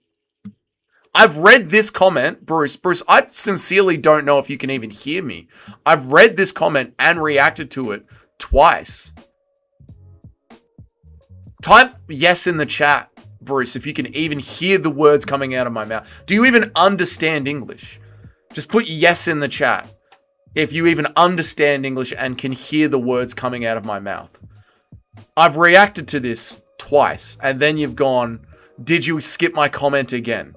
I've read this comment, Bruce. Bruce, I sincerely don't know if you can even hear me. I've read this comment and reacted to it twice. Type yes in the chat, Bruce, if you can even hear the words coming out of my mouth. Do you even understand English? Just put yes in the chat if you even understand English and can hear the words coming out of my mouth. I've reacted to this twice, and then you've gone, did you skip my comment again?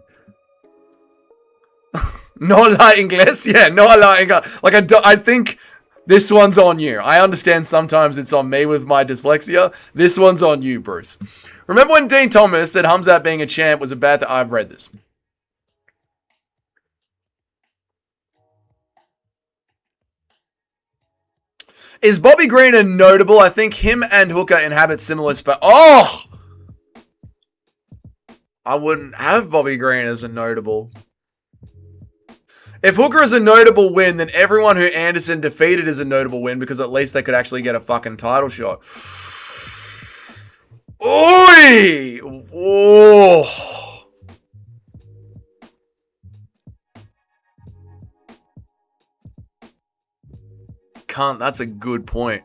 No la inglés? Yeah, no la inglés. Like, I think this one's on you. I understand sometimes it's on me with my dyslexia. This one's on you, Bruce. Remember when Dean Thomas said Hamzat being a champ was a bad thing? I've read this. Is Bobby Green a notable? I think him and Hooker inhabit similar spots. Oh! I wouldn't have Bobby Green as a notable. If Hooker is a notable win, then everyone who Anderson defeated is a notable win because at least they could actually get a fucking title shot. Oi! Oh. can't. That's a good point.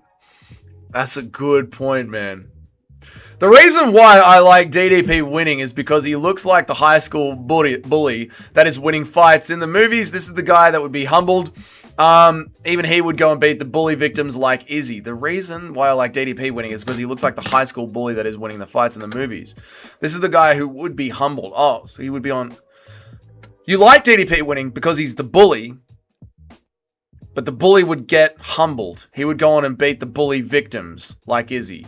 That's a good point, man. The reason why I like DDP winning is because he looks like the high school bully that is winning fights. In the movies, this is the guy that would be humbled. Even he would go and beat the bully victims like Izzy. The reason why I like DDP winning is because he looks like the high school bully that is winning the fights in the movies. This is the guy who would be humbled. Oh, so he would be on... You like DDP winning because he's the bully, but the bully would get humbled. He would go on and beat the bully victims like Izzy.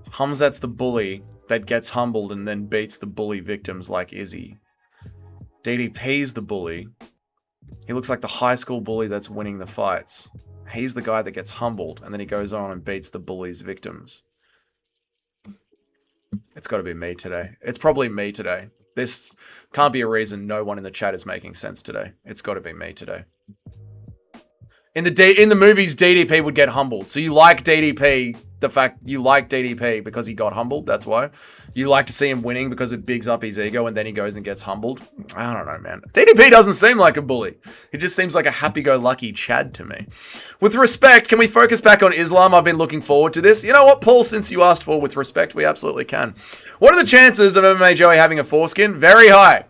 Hamzat's the bully that gets humbled and then beats the bully victims like Izzy. DDP's the bully. He looks like the high school bully that's winning the fights. He's the guy that gets humbled and then he goes on and beats the bully's victims. It's got to be me today. It's probably me today. This can't be a reason no one in the chat is making sense today. It's got to be me today. In the movies, DDP would get humbled. So you like DDP, the fact you like DDP because he got humbled. That's why. You like to see him winning because it bigs up his ego and then he goes and gets humbled. I don't know, man. DDP doesn't seem like a bully. He just seems like a happy-go-lucky Chad to me. With respect, can we focus back on Islam? I've been looking forward to this. You know what, Paul, since you asked for with respect, we absolutely can. What are the chances of MMA Joey having a foreskin? Very high.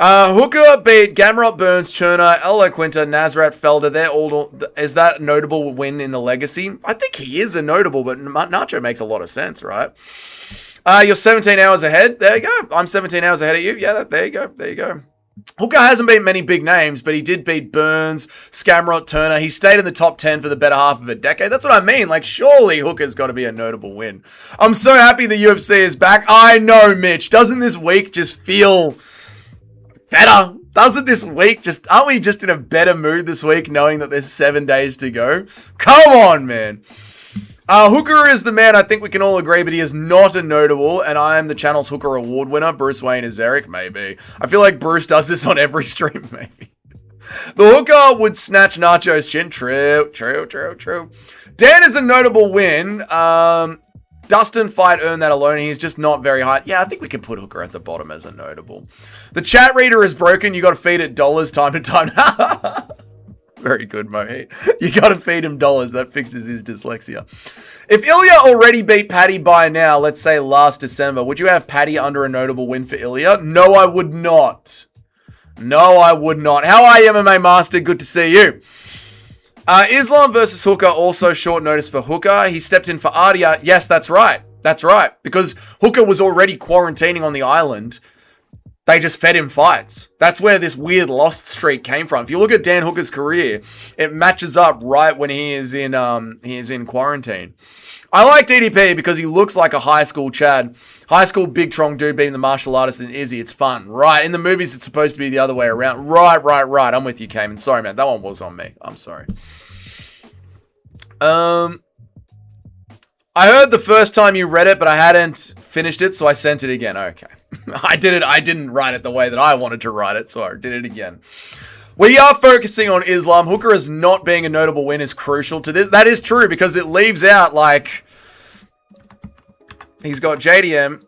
Hooker beat Gamrot, Burns, Cherner, Elo Quinta, Nasrat, Felder. They're all... Is that a notable win in the legacy? I think he is a notable, but Nacho makes a lot of sense, right? You're 17 hours ahead. There you go. I'm 17 hours ahead of you. Yeah, there you go. There you go. Hooker hasn't beat many big names, but he did beat Burns, Scamrot, Turner. He stayed in the top 10 for the better half of a decade. That's what I mean. Like, surely Hooker's got to be a notable win. I'm so happy the UFC is back. I know, Mitch. Doesn't this week just feel... better? Doesn't this week just... Aren't we just in a better mood this week knowing that there's 7 days to go? Come on, man. Hooker is the man, I think we can all agree, but he is not a notable, and I am the channel's Hooker Award winner. Bruce Wayne is Eric, maybe. I feel like Bruce does this on every stream, maybe. The Hooker would snatch Nacho's chin. True. Dan is a notable win. Dustin fight earned that alone. He's just not very high. Yeah, I think we can put Hooker at the bottom as a notable. The chat reader is broken. You got to feed it dollars time to time. Very good, Mohit. You got to feed him dollars. That fixes his dyslexia. If Ilya already beat Paddy by now, let's say last December, would you have Paddy under a notable win for Ilya? No, I would not. No, I would not. How are you, MMA Master? Good to see you. Islam versus Hooker, also short notice for Hooker. He stepped in for Ardia. Yes, that's right. That's right. Because Hooker was already quarantining on the island. They just fed him fights. That's where this weird lost streak came from. If you look at Dan Hooker's career, it matches up right when he is in quarantine. I like DDP because he looks like a high school Chad. High school big strong dude beating the martial artist in Izzy. It's fun. Right. In the movies, it's supposed to be the other way around. Right. I'm with you, Cayman. Sorry, man. That one was on me. I'm sorry. I heard the first time you read it, but I hadn't finished it, so I sent it again. Okay. I didn't write it the way that I wanted to write it, so I did it again. We are focusing on Islam. Hooker as not being a notable win is crucial to this. That is true, because it leaves out, like... He's got JDM.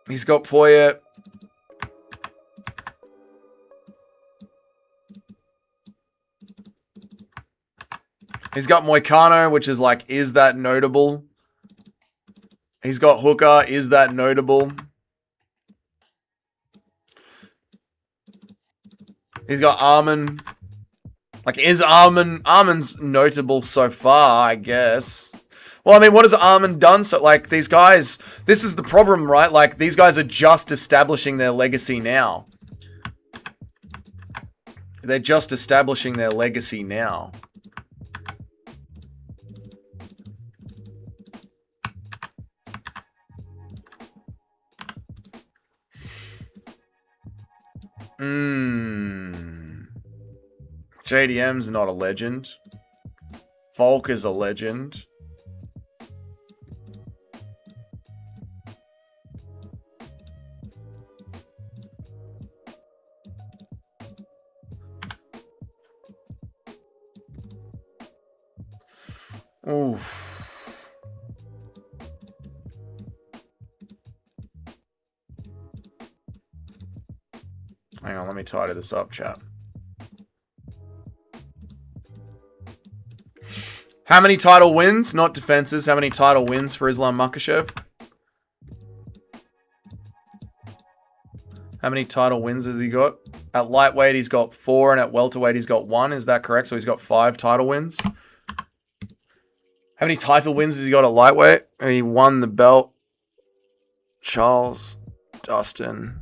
He's got Poirier. He's got Moicano, which is like, is that notable? He's got Hooker, is that notable? He's got Armin. Like, is Armin's notable so far, I guess. Well, I mean, what has Armin done? So, like, these guys, this is the problem, right? Like, these guys are just establishing their legacy now. They're just establishing their legacy now. JDM's not a legend. Volk is a legend. Oof. Hang on, let me tidy this up, chat. How many title wins? Not defenses. How many title wins for Islam Makhachev? How many title wins has he got? At lightweight, he's got 4, and at welterweight, he's got 1. Is that correct? So he's got 5 title wins. How many title wins has he got at lightweight? He won the belt. Charles, Dustin.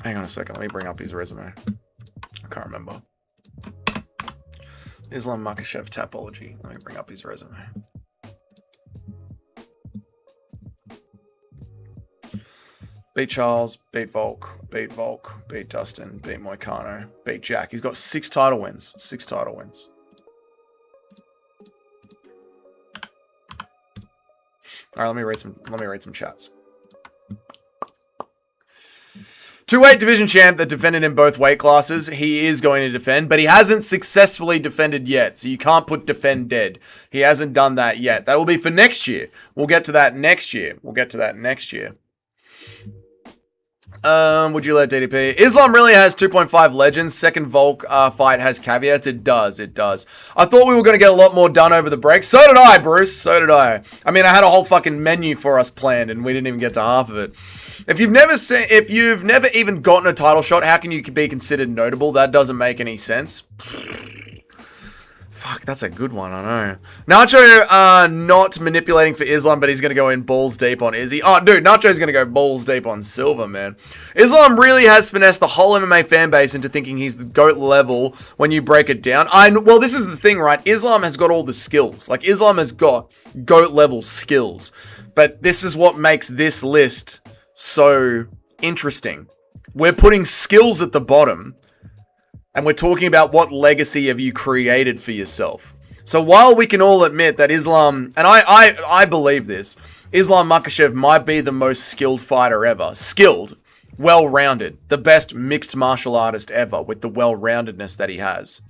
Hang on a second. Let me bring up his resume. I can't remember. Islam Makhachev Tapology. Let me bring up his resume. Beat Charles, beat Volk, beat Dustin, beat Moicano, beat Jack. He's got 6 title wins. 6 title wins. All right, let me read some chats. 2-weight division champ that defended in both weight classes. He is going to defend, but he hasn't successfully defended yet. So you can't put defend dead. He hasn't done that yet. That will be for next year. We'll get to that next year. Would you let DDP? Islam really has 2.5 legends. Second Volk fight has caveats. It does. I thought we were going to get a lot more done over the break. So did I, Bruce. So did I. I mean, I had a whole fucking menu for us planned, and we didn't even get to half of it. If you've never even gotten a title shot, how can you be considered notable? That doesn't make any sense. Fuck, that's a good one, I know. Nacho, not manipulating for Islam, but he's going to go in balls deep on Izzy. Oh, dude, Nacho's going to go balls deep on Silva, man. Islam really has finessed the whole MMA fan base into thinking he's the GOAT level when you break it down. Well, this is the thing, right? Islam has got all the skills. Like, Islam has got GOAT level skills. But this is what makes this list so interesting. We're putting skills at the bottom. And we're talking about what legacy have you created for yourself. So while we can all admit that Islam, and I believe this, Islam Makhachev might be the most skilled fighter ever. Skilled, well-rounded, the best mixed martial artist ever with the well-roundedness that he has.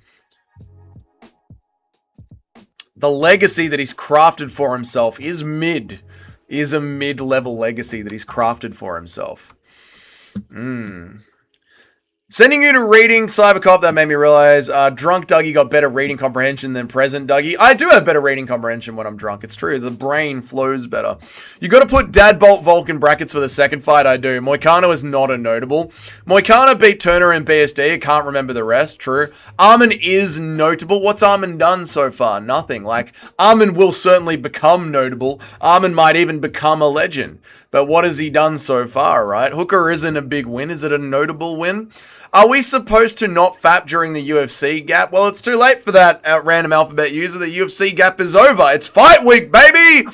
The legacy that he's crafted for himself is a mid-level legacy that he's crafted for himself. Sending you to reading Cybercop, that made me realize drunk Dougie got better reading comprehension than present Dougie. I do have better reading comprehension when I'm drunk. It's true. The brain flows better. You got to put Dad Bolt Volk in brackets for the second fight. I do. Moicano is not a notable. Moicano beat Turner in BSD. I can't remember the rest. True. Armin is notable. What's Armin done so far? Nothing. Like, Armin will certainly become notable. Armin might even become a legend. But what has he done so far, right? Hooker isn't a big win. Is it a notable win? Are we supposed to not fap during the UFC gap? Well, it's too late for that random alphabet user. The UFC gap is over. It's fight week, baby!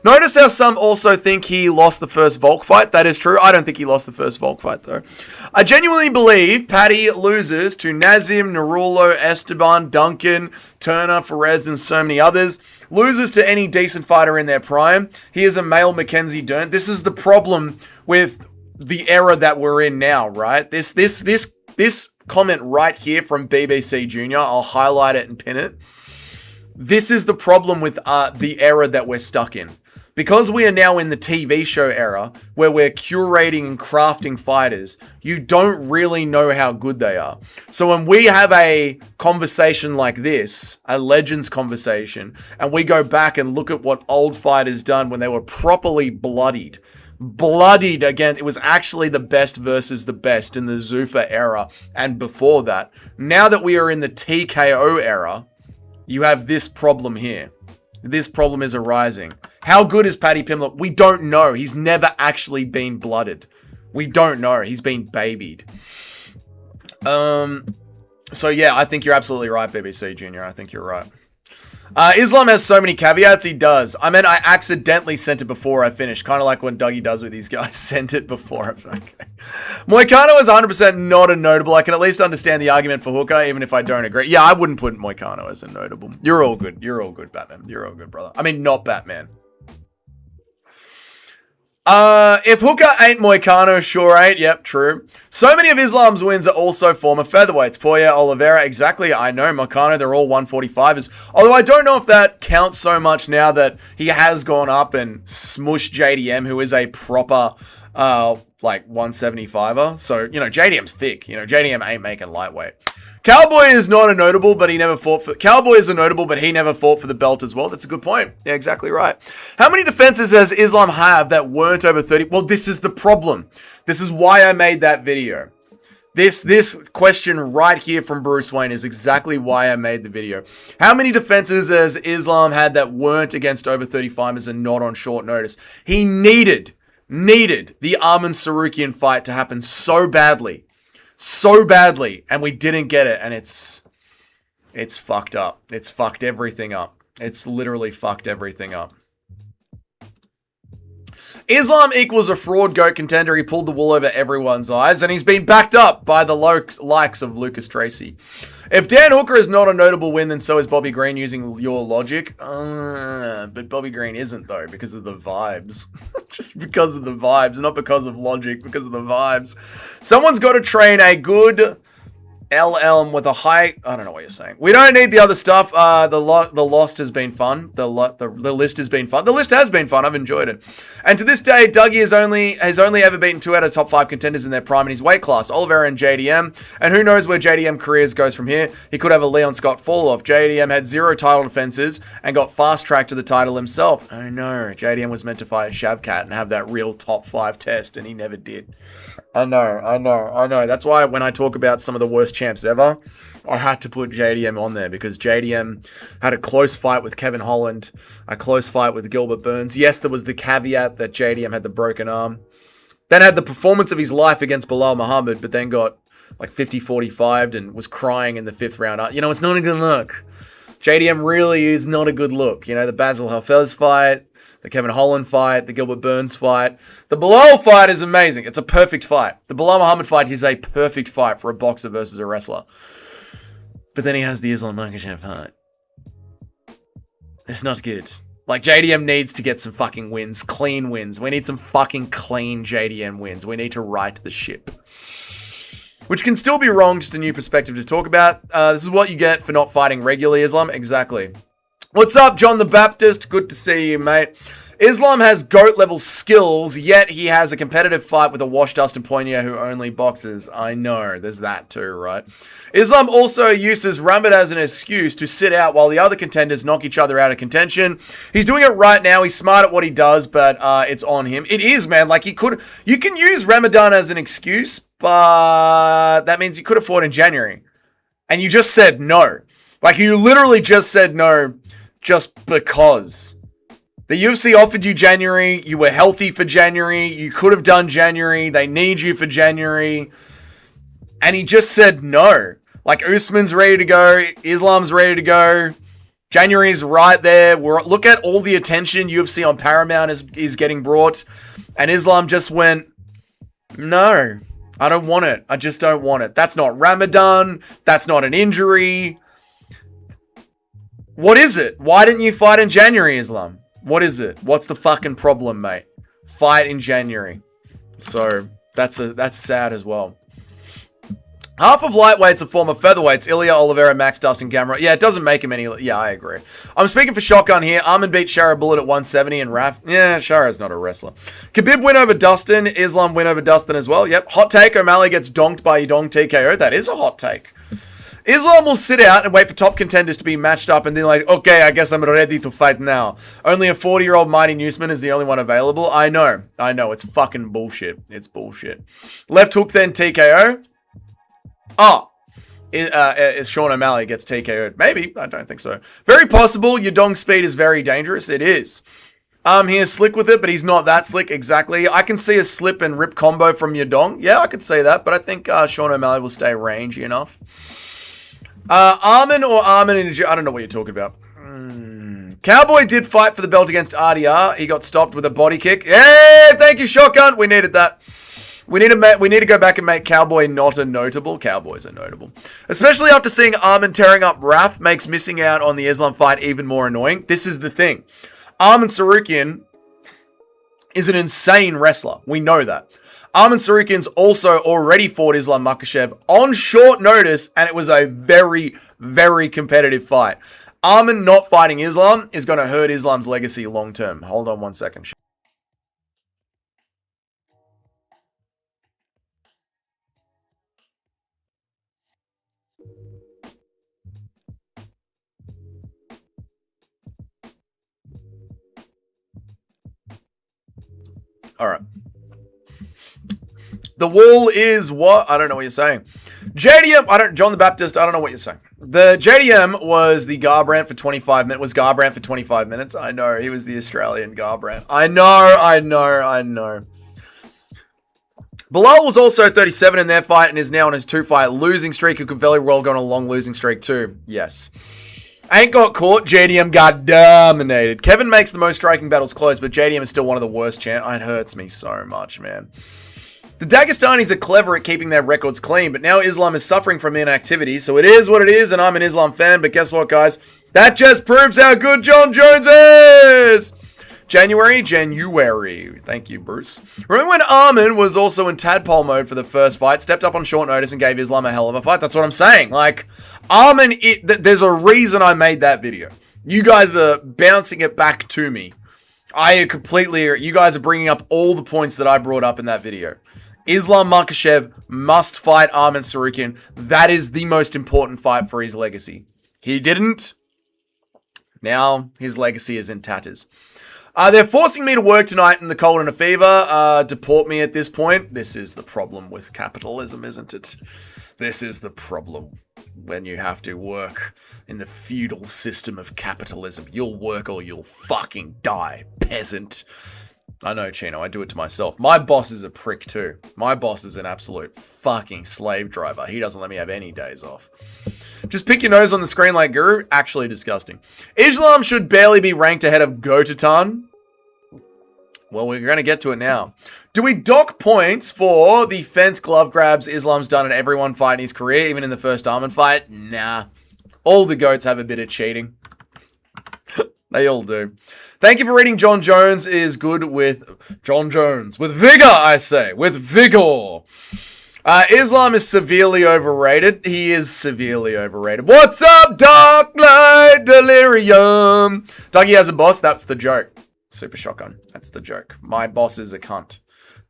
Notice how some also think he lost the first Volk fight. That is true. I don't think he lost the first Volk fight, though. I genuinely believe Paddy loses to Nazim, Narulo, Esteban, Duncan, Turner, Perez, and so many others. Loses to any decent fighter in their prime. He is a male Mackenzie Dern. This is the problem with the era that we're in now, right? This comment right here from BBC Junior, I'll highlight it and pin it. This is the problem with the era that we're stuck in. Because we are now in the TV show era, where we're curating and crafting fighters, you don't really know how good they are. So when we have a conversation like this, a Legends conversation, and we go back and look at what old fighters done when they were properly bloodied again, it was actually the best versus the best in the Zuffa era and before that. Now that we are in the TKO era, you have this problem here. This problem is arising. How good is Paddy Pimblett? We don't know. He's never actually been blooded. We don't know. He's been babied. So yeah, I think you're absolutely right, BBC Junior. I think you're right. Islam has so many caveats. He does. I mean, I accidentally sent it before I finished. Kind of like when Dougie does with these guys. Sent it before I finished. Okay. Moicano is 100% not a notable. I can at least understand the argument for Hooker, even if I don't agree. Yeah, I wouldn't put Moicano as a notable. You're all good. You're all good, Batman. You're all good, brother. I mean, not Batman. If Hooker ain't Moicano, sure ain't. Yep, true. So many of Islam's wins are also former featherweights. Poirier, Oliveira, exactly. I know. Moicano, they're all 145ers. Although I don't know if that counts so much now that he has gone up and smushed JDM, who is a proper, like, 175er. So, you know, JDM's thick. You know, JDM ain't making lightweight. Cowboy is not a notable, but he never fought for... Cowboy is a notable, but he never fought for the belt as well. That's a good point. Yeah, exactly right. How many defenses does Islam have that weren't over 30? Well, this is the problem. This is why I made that video. This question right here from Bruce Wayne is exactly why I made the video. How many defenses has Islam had that weren't against over 30 fighters and not on short notice? He needed the Arman Sarukian fight to happen so badly, and we didn't get it, and it's fucked up. It's fucked everything up. It's literally fucked everything up. Islam equals a fraud GOAT contender. He pulled the wool over everyone's eyes, and he's been backed up by the likes of Lucas Tracy. If Dan Hooker is not a notable win, then so is Bobby Green using your logic. But Bobby Green isn't, though, because of the vibes. Just because of the vibes, not because of logic, because of the vibes. Someone's got to train a good... LL with a high... I don't know what you're saying. We don't need the other stuff. The Lost has been fun. The list has been fun. The list has been fun. I've enjoyed it. And to this day, Dougie has only ever beaten 2 out of top 5 contenders in their prime in his weight class. Oliveira and JDM. And who knows where JDM careers goes from here. He could have a Leon Scott fall-off. JDM had 0 title defenses and got fast-tracked to the title himself. I know. JDM was meant to fight Shavkat and have that real top 5 test, and he never did. I know. That's why when I talk about some of the worst champs ever, I had to put JDM on there because JDM had a close fight with Kevin Holland, a close fight with Gilbert Burns. Yes, there was the caveat that JDM had the broken arm. Then had the performance of his life against Bilal Muhammad, but then got like 50-45'd and was crying in the 5th round. You know, it's not a good look. JDM really is not a good look. You know, the Basil Hafez fight, the Kevin Holland fight, the Gilbert Burns fight. The Bilal fight is amazing. It's a perfect fight. The Bilal Muhammad fight is a perfect fight for a boxer versus a wrestler. But then he has the Islam Makhachev fight. It's not good. Like, JDM needs to get some fucking wins. Clean wins. We need some fucking clean JDM wins. We need to right the ship. Which can still be wrong, just a new perspective to talk about. This is what you get for not fighting regularly, Islam. Exactly. What's up, John the Baptist? Good to see you, mate. Islam has GOAT-level skills, yet he has a competitive fight with a washed Dustin Poirier who only boxes. I know, there's that too, right? Islam also uses Ramad as an excuse to sit out while the other contenders knock each other out of contention. He's doing it right now. He's smart at what he does, but it's on him. It is, man. Like, you can use Ramadan as an excuse, but that means you could have fought in January. And you just said no. Like, you literally just said no just because. The UFC offered you January. You were healthy for January. You could have done January. They need you for January. And he just said no. Like, Usman's ready to go. Islam's ready to go. January's right there. Look at all the attention UFC on Paramount is getting brought. And Islam just went, no, I don't want it. I just don't want it. That's not Ramadan. That's not an injury. What is it? Why didn't you fight in January, Islam? What is it? What's the fucking problem, mate? Fight in January. So that's sad as well. Half of lightweights are former featherweights. Ilya, Oliveira, Max, Dustin, Gamrot. Yeah, it doesn't make him any... Yeah, I agree. I'm speaking for Shotgun here. Armin beat Shara Bullet at 170 and Raf... Yeah, Shara's not a wrestler. Khabib win over Dustin. Islam win over Dustin as well. Yep. Hot take. O'Malley gets donked by Yadong TKO. That is a hot take. Islam will sit out and wait for top contenders to be matched up and then like, okay, I guess I'm ready to fight now. Only a 40-year-old Mighty Newsman is the only one available. I know. It's fucking bullshit. It's bullshit. Left hook then TKO. Is Sean O'Malley gets TKO'd. Maybe. I don't think so. Very possible. Yadong's speed is very dangerous. It is. He is slick with it, but he's not that slick exactly. I can see a slip and rip combo from Yadong. Yeah, I could say that, but I think Sean O'Malley will stay rangy enough. Armin or Armin in... I don't know what you're talking about. Cowboy did fight for the belt against RDR. He got stopped with a body kick. Hey, thank you, Shotgun. We needed that. We need to go back and make Cowboy not a notable. Cowboys are notable. Especially after seeing Armin tearing up Wrath makes missing out on the Islam fight even more annoying. This is the thing. Arman Sarukian is an insane wrestler. We know that. Arman Sarukian's also already fought Islam Makhachev on short notice, and it was a very, very competitive fight. Arman not fighting Islam is going to hurt Islam's legacy long term. Hold on one second. All right. The wall is what? I don't know what you're saying. JDM, John the Baptist, I don't know what you're saying. The JDM was the Garbrandt for 25 minutes. Was Garbrandt for 25 minutes? I know, he was the Australian Garbrandt. I know. Bilal was also 37 in their fight and is now on his 2-fight losing streak. Who could very well go on a long losing streak too. Yes. Ain't got caught. JDM got dominated. Kevin makes the most striking battles close, but JDM is still one of the worst champs. It hurts me so much, man. The Dagestanis are clever at keeping their records clean, but now Islam is suffering from inactivity, so it is what it is, and I'm an Islam fan, but guess what, guys? That just proves how good John Jones is! January. Thank you, Bruce. Remember when Armin was also in tadpole mode for the first fight, stepped up on short notice and gave Islam a hell of a fight? That's what I'm saying. Like, Armin, there's a reason I made that video. You guys are bouncing it back to me. You guys are bringing up all the points that I brought up in that video. Islam Makhachev must fight Armin Tsarukyan. That is the most important fight for his legacy. He didn't. Now his legacy is in tatters. They're forcing me to work tonight in the cold and a fever. Deport me at this point. This is the problem with capitalism, isn't it? This is the problem when you have to work in the feudal system of capitalism. You'll work or you'll fucking die, peasant. I know, Chino, I do it to myself. My boss is a prick too. My boss is an absolute fucking slave driver. He doesn't let me have any days off. Just pick your nose on the screen like Guru. Actually disgusting. Islam should barely be ranked ahead of Gotatan. Well, we're going to get to it now. Do we dock points for the fence glove grabs Islam's done in every one fight in his career, even in the first Armin fight? Nah. All the goats have a bit of cheating. They all do. Thank you for reading John Jones is good with John Jones. With vigor, I say. With vigor. Islam is severely overrated. He is severely overrated. What's up, Dark Light Delirium? Dougie has a boss. That's the joke. Super Shotgun. That's the joke. My boss is a cunt.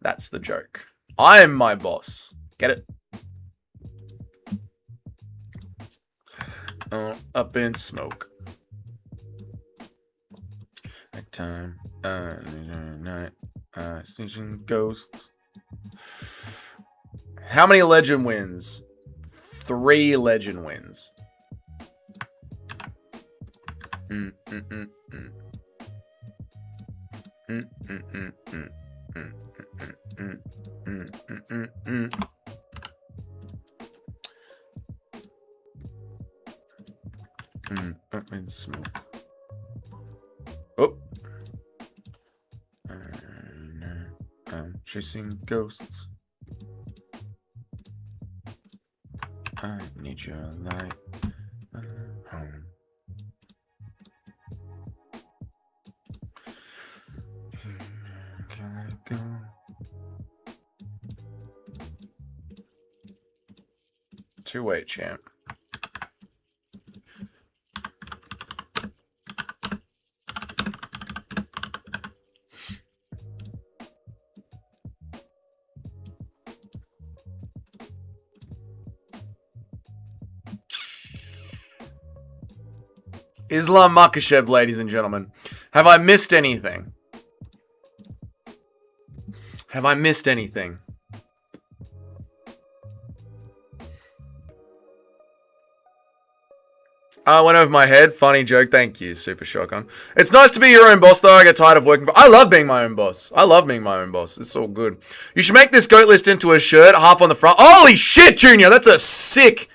That's the joke. I am my boss. Get it? Up in smoke. Nighttime, night, station ghosts. How many legend wins? 3 legend wins. Up in smoke. Oh. I'm chasing ghosts. I need your light home. Can I go? Two-way champ. Islam Makhachev, ladies and gentlemen. Have I missed anything? Have I missed anything? Went over my head. Funny joke. Thank you, Super Shotgun. It's nice to be your own boss, though. I get tired of working for... I love being my own boss. I love being my own boss. It's all good. You should make this goat list into a shirt, half on the front. Holy shit, Junior! That's a sick...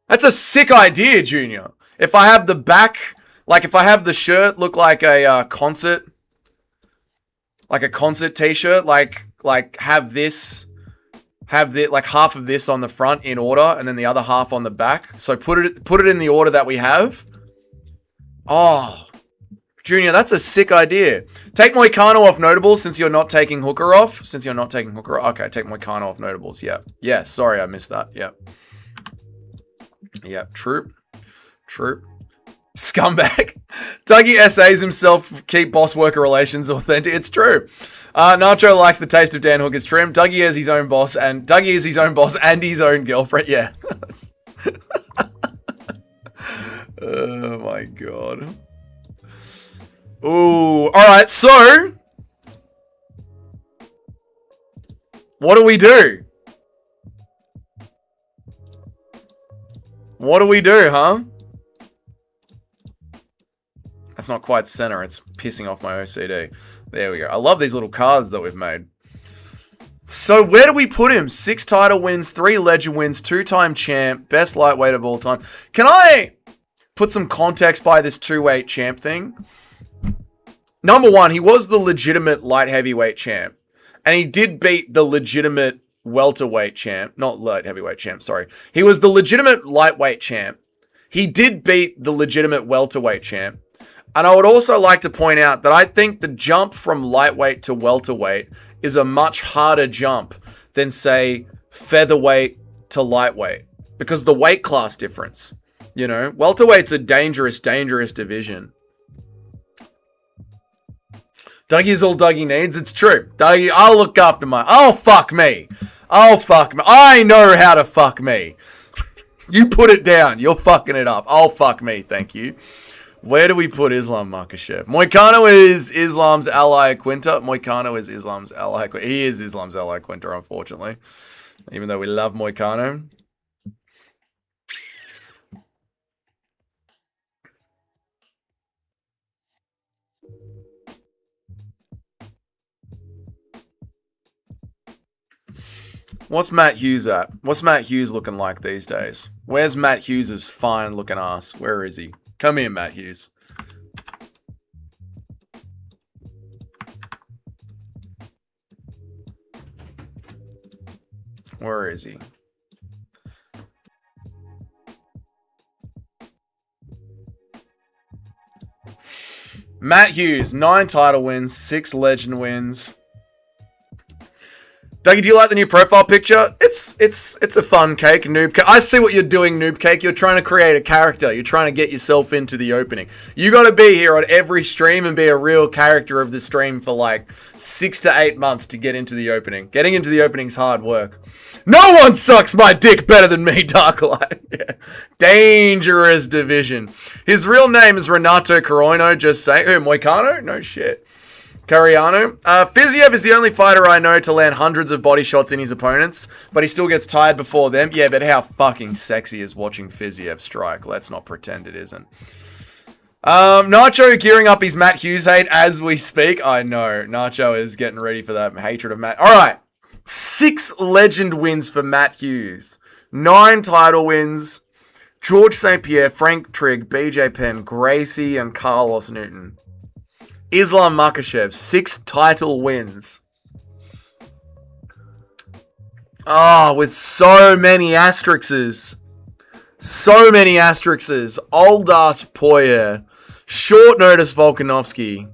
That's a sick idea, Junior. If I have the back, like if I have the shirt look like a concert, like a concert t-shirt, like have like half of this on the front in order and then the other half on the back. So put it in the order that we have. Oh, Junior, that's a sick idea. Take Moicano off notables since you're not taking Hooker off. Okay, take Moicano off notables. Yeah. Yeah, sorry, I missed that. Yeah. Yeah, troop. Scumbag. Dougie essays himself, keep boss worker relations authentic. It's true. Nacho likes the taste of Dan Hooker's trim. Dougie is his own boss and his own girlfriend. Yeah. Oh my god. Ooh, alright, so what do we do? What do we do, huh? That's not quite center. It's pissing off my OCD. There we go. I love these little cards that we've made. So where do we put him? 6 title wins, 3 legend wins, 2-time champ, best lightweight of all time. Can I put some context by this 2-weight champ thing? Number one, he was the legitimate light heavyweight champ. And he did beat the legitimate welterweight champ. Not light heavyweight champ, sorry. He was the legitimate lightweight champ. He did beat the legitimate welterweight champ. And I would also like to point out that I think the jump from lightweight to welterweight is a much harder jump than, say, featherweight to lightweight. Because the weight class difference. You know, welterweight's a dangerous, dangerous division. Dougie's all Dougie needs. It's true. Dougie, I'll look after my... Oh, fuck me. Oh, fuck me. I know how to fuck me. You put it down. You're fucking it up. Oh, fuck me. Thank you. Where do we put Islam Makhachev? Moicano is Islam's ally Quinta. Moicano is Islam's ally. He is Islam's ally Quinta, unfortunately. Even though we love Moicano. What's Matt Hughes at? What's Matt Hughes looking like these days? Where's Matt Hughes' fine looking ass? Where is he? Come here, Matt Hughes. Where is he? Matt Hughes, 9 title wins, 6 legend wins. Dougie, do you like the new profile picture? It's a fun cake, Noob Cake. I see what you're doing, Noob Cake. You're trying to create a character. You're trying to get yourself into the opening. You got to be here on every stream and be a real character of the stream for like 6 to 8 months to get into the opening. Getting into the opening's hard work. No one sucks my dick better than me, Darklight. Yeah. Dangerous division. His real name is Renato Coroino, just saying. Who, Moicano? No shit. Cariano. Fiziev is the only fighter I know to land hundreds of body shots in his opponents, but he still gets tired before them. Yeah, but how fucking sexy is watching Fiziev strike? Let's not pretend it isn't. Nacho gearing up his Matt Hughes hate as we speak. I know. Nacho is getting ready for that hatred of Matt. Alright. 6 legend wins for Matt Hughes. 9 title wins. George St. Pierre, Frank Trigg, BJ Penn, Gracie, and Carlos Newton. Islam Makhachev, 6 title wins. Oh, with so many asterisks. So many asterisks. Old ass Poirier. Short notice Volkanovski.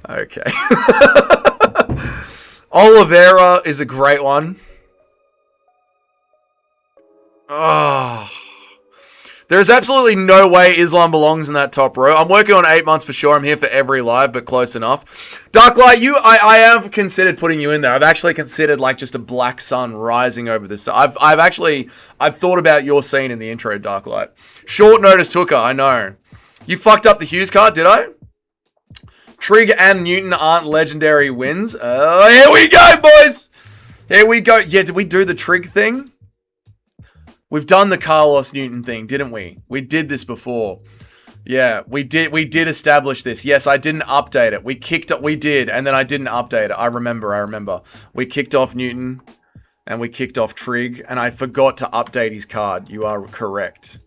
Okay. Oliveira is a great one. Oh. There is absolutely no way Islam belongs in that top row. I'm working on 8 months for sure. I'm here for every live, but close enough. Darklight, I have considered putting you in there. I've actually considered like just a black sun rising over the sun. I've thought about your scene in the intro, Darklight. Short notice Tooker, I know. You fucked up the Hughes card, did I? Trigg and Newton aren't legendary wins. Here we go, boys. Here we go. Yeah, did we do the Trigg thing? We've done the Carlos Newton thing, didn't we? We did this before. Yeah, we did establish this. Yes, I didn't update it. We did, and then I didn't update it. I remember. We kicked off Newton, and we kicked off Trigg, and I forgot to update his card. You are correct.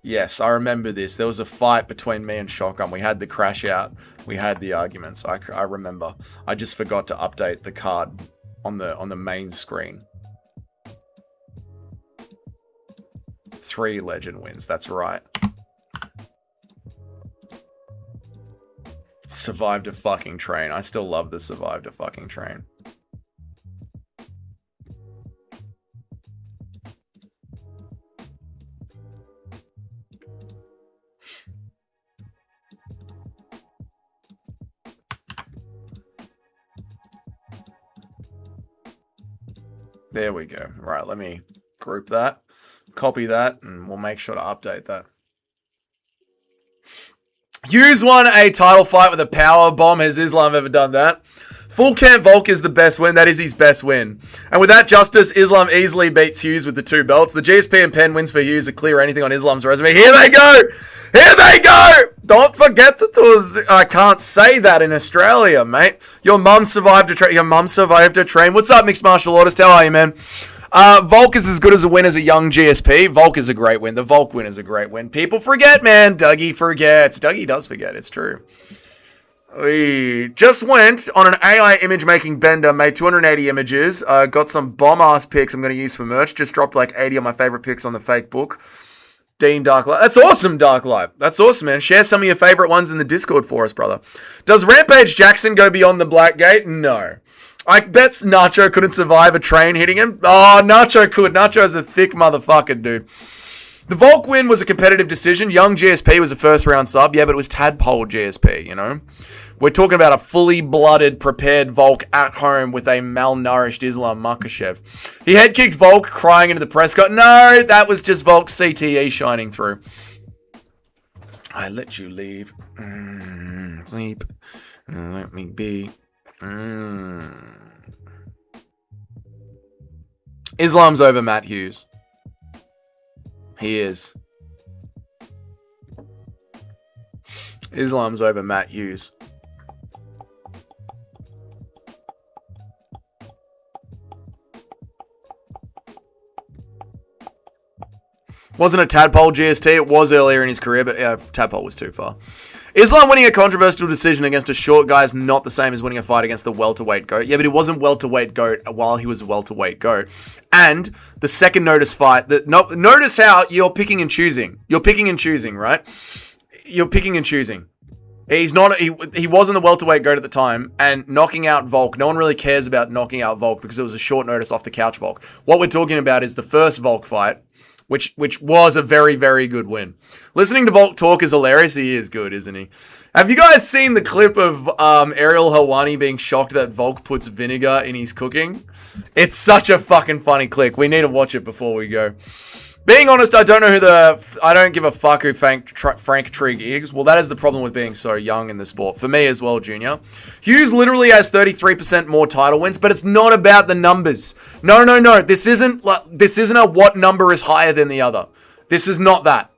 Yes, I remember this. There was a fight between me and Shotgun. We had the crash out. We had the arguments. I remember. I just forgot to update the card on the main screen. 3 legend wins, that's right. Survived a fucking train. I still love the survived a fucking train. There we go. Right, let me group that, copy that, and we'll make sure to update that. Hughes won a title fight with a power bomb. Has Islam ever done that? Full camp Volk is the best win. That is his best win. And with that justice, Islam easily beats Hughes with the 2 belts. The GSP and Penn wins for Hughes to clear anything on Islam's resume. Here they go! Here they go! Don't forget that I can't say that in Australia, mate. Your mum survived to train. What's up, mixed martial artist? How are you, man? Volk is as good as a win as a young GSP. Volk is a great win. The Volk win is a great win. People forget, man. Dougie forgets. Dougie does forget. It's true. We just went on an AI image making bender, made 280 images, got some bomb ass pics I'm going to use for merch, just dropped like 80 of my favorite pics on the fake book. Dean Darklight. That's awesome, Darklight. That's awesome, man. Share some of your favorite ones in the Discord for us, brother. Does Rampage Jackson go beyond the Black Gate? No. I bet Nacho couldn't survive a train hitting him. Oh, Nacho could. Nacho's a thick motherfucker, dude. The Volk win was a competitive decision. Young GSP was a first round sub. Yeah, but it was Tadpole GSP, you know? We're talking about a fully blooded, prepared Volk at home with a malnourished Islam Makhachev. He head kicked Volk, crying into the press. No, that was just Volk's CTE shining through. I let you leave. Sleep. Let me be. Islam's over Matt Hughes. He is. Islam's over Matt Hughes. Wasn't a Tadpole GST. It was earlier in his career, but yeah, Tadpole was too far. Islam winning a controversial decision against a short guy is not the same as winning a fight against the welterweight GOAT. Yeah, but he wasn't welterweight GOAT while he was welterweight GOAT. And the second notice fight, notice how you're picking and choosing. You're picking and choosing, right? You're picking and choosing. He wasn't the welterweight GOAT at the time, and knocking out Volk, no one really cares about knocking out Volk because it was a short notice off the couch Volk. What we're talking about is the first Volk fight, which was a very, very good win. Listening to Volk talk is hilarious. He is good, isn't he? Have you guys seen the clip of Ariel Helwani being shocked that Volk puts vinegar in his cooking? It's such a fucking funny clip. We need to watch it before we go. Being honest, I don't give a fuck who Frank Trigg is. Well, that is the problem with being so young in the sport. For me as well, Junior. Hughes literally has 33% more title wins, but it's not about the numbers. No. This isn't a what number is higher than the other. This is not that.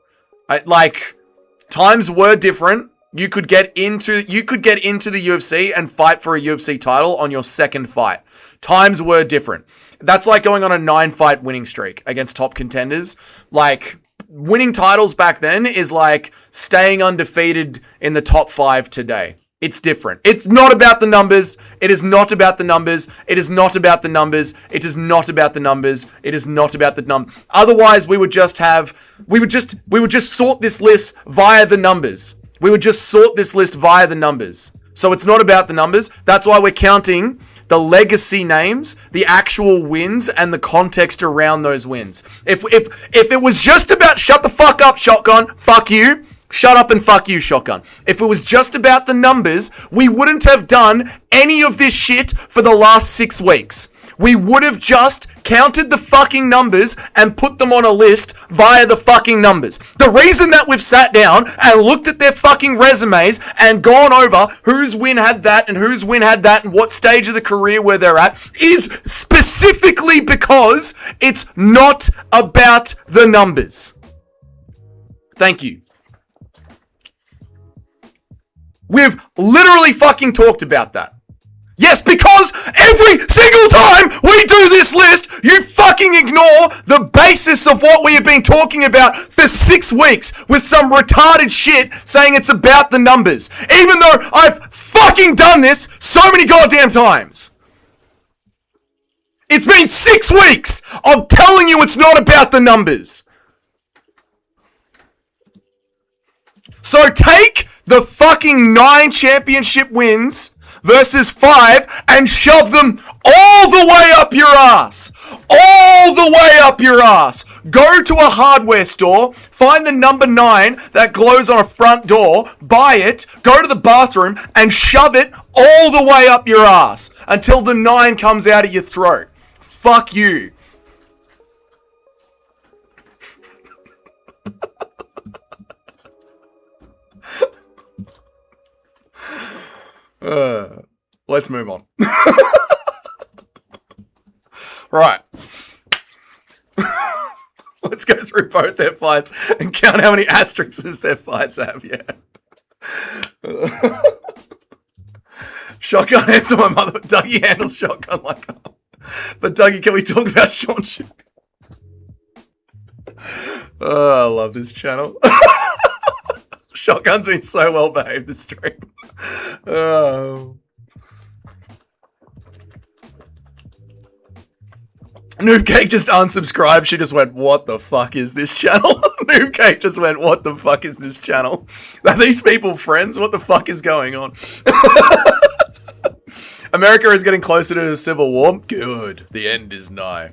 Times were different. You could get into the UFC and fight for a UFC title on your second fight. Times were different. That's like going on a 9-fight winning streak against top contenders. Like, winning titles back then is like staying undefeated in the top 5 today. It's different. It's not about the numbers. It is not about the numbers. It is not about the numbers. It is not about the numbers. It is not about the numbers. Otherwise, we would just sort this list via the numbers. We would just sort this list via the numbers. So it's not about the numbers. That's why we're counting the legacy names, the actual wins, and the context around those wins. If it was just about shut the fuck up, Shotgun, fuck you, shut up and fuck you, Shotgun. If it was just about the numbers, we wouldn't have done any of this shit for the last 6 weeks. We would have just counted the fucking numbers and put them on a list via the fucking numbers. The reason that we've sat down and looked at their fucking resumes and gone over whose win had that and whose win had that and what stage of the career where they're at is specifically because it's not about the numbers. Thank you. We've literally fucking talked about that. Yes, because every single time we do this list, you fucking ignore the basis of what we have been talking about for 6 weeks with some retarded shit saying it's about the numbers. Even though I've fucking done this so many goddamn times. It's been 6 weeks of telling you it's not about the numbers. So take the fucking 9 championship wins versus 5 and shove them all the way up your ass. All the way up your ass. Go to a hardware store, find the number 9 that glows on a front door, buy it, go to the bathroom and shove it all the way up your ass until the 9 comes out of your throat. Fuck you. Let's move on. Right. Let's go through both their fights and count how many asterisks their fights have. Yeah. Shotgun answer my mother. Dougie handles shotgun like. But Dougie, can we talk about Sean Shue? Oh, I love this channel. Shotgun's been so well behaved this stream. Oh. Noob Cake just unsubscribed. She just went, what the fuck is this channel? Noob Cake just went, what the fuck is this channel? Are these people friends? What the fuck is going on? America is getting closer to a civil war. Good. The end is nigh.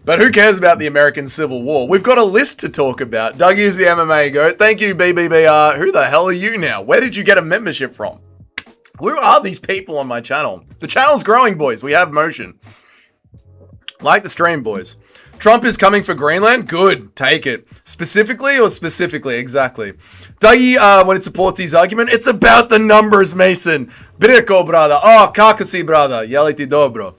But who cares about the American Civil War? We've got a list to talk about. Dougie is the MMA goat. Thank you, BBBR. Who the hell are you now? Where did you get a membership from? Who are these people on my channel? The channel's growing, boys. We have motion. Like the stream, boys. Trump is coming for Greenland? Good. Take it. Specifically or specifically? Exactly. Dougie, when it supports his argument, it's about the numbers, Mason. Briko, brother. Oh, kakasi, brother. Jeliti dobro.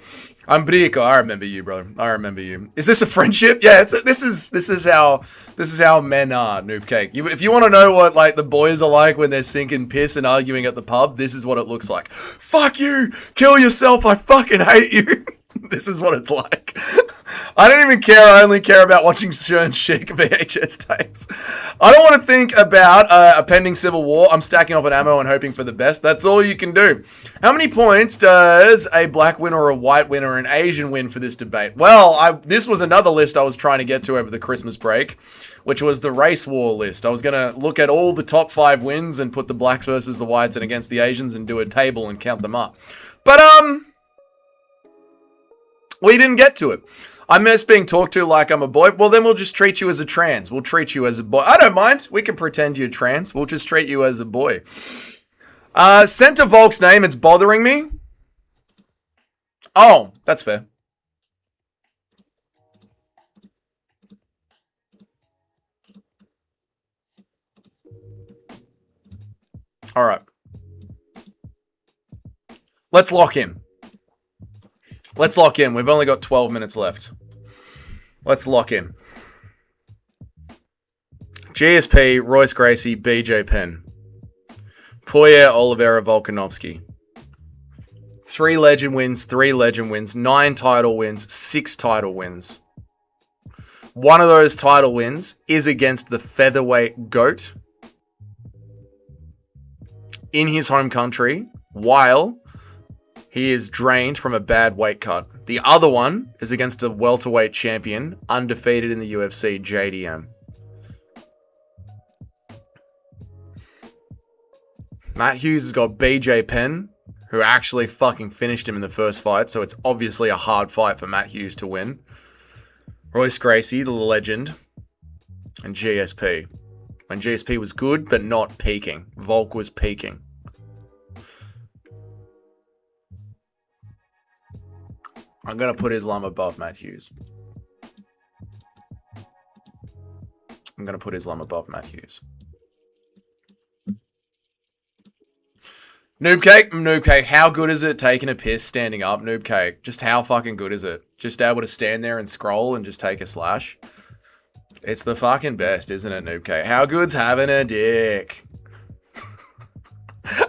I'm Briko. I remember you, brother. I remember you. Is this a friendship? Yeah, this is how men are, Noob Cake. If you want to know what like the boys are like when they're sinking piss and arguing at the pub, this is what it looks like. Fuck you. Kill yourself. I fucking hate you. This is what it's like. I don't even care. I only care about watching Shern Chic VHS tapes. I don't want to think about a pending civil war. I'm stacking up on ammo and hoping for the best. That's all you can do. How many points does a black win or a white win or an Asian win for this debate? Well, this was another list I was trying to get to over the Christmas break, which was the race war list. I was going to look at all the top 5 wins and put the blacks versus the whites and against the Asians and do a table and count them up. But, we didn't get to it. I miss being talked to like I'm a boy. Well, then we'll just treat you as a trans. We'll treat you as a boy. I don't mind. We can pretend you're trans. We'll just treat you as a boy. Center Volk's name. It's bothering me. Oh, that's fair. All right. Let's lock in. Let's lock in. We've only got 12 minutes left. Let's lock in. GSP, Royce Gracie, BJ Penn. Poirier, Oliveira, Volkanovski. 3 legend wins, 3 legend wins, 9 title wins, 6 title wins. One of those title wins is against the featherweight GOAT in his home country while he is drained from a bad weight cut. The other one is against a welterweight champion, undefeated in the UFC, JDM. Matt Hughes has got BJ Penn, who actually fucking finished him in the first fight, so it's obviously a hard fight for Matt Hughes to win. Royce Gracie, the legend, and GSP. When GSP was good, but not peaking. Volk was peaking. I'm going to put Islam above Matt Hughes. I'm going to put Islam above Matt Hughes. Noob Cake, how good is it taking a piss standing up? Noob Cake, just how fucking good is it? Just able to stand there and scroll and just take a slash? It's the fucking best, isn't it, Noob Cake? How good's having a dick?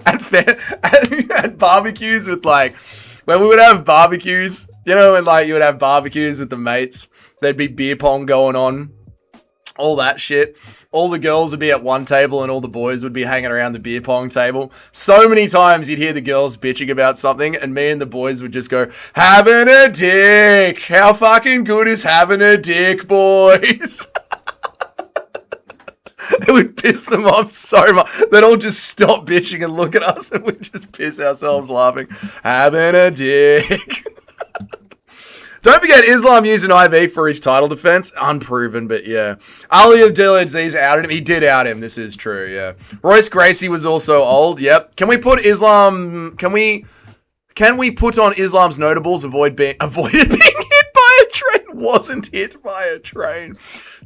At barbecues with like, when we would have barbecues, you know, when like you would have barbecues with the mates, there'd be beer pong going on, all that shit. All the girls would be at one table and all the boys would be hanging around the beer pong table. So many times you'd hear the girls bitching about something and me and the boys would just go, having a dick. How fucking good is having a dick, boys? It would piss them off so much. They'd all just stop bitching and look at us and we'd just piss ourselves laughing. Having a dick. Don't forget, Islam used an IV for his title defense. Unproven, but yeah. Ali Abdelaziz outed him. He did out him. This is true, yeah. Royce Gracie was also old. Yep. Can we put Islam... Can we put on Islam's notables avoided being hit by a train? wasn't hit by a train.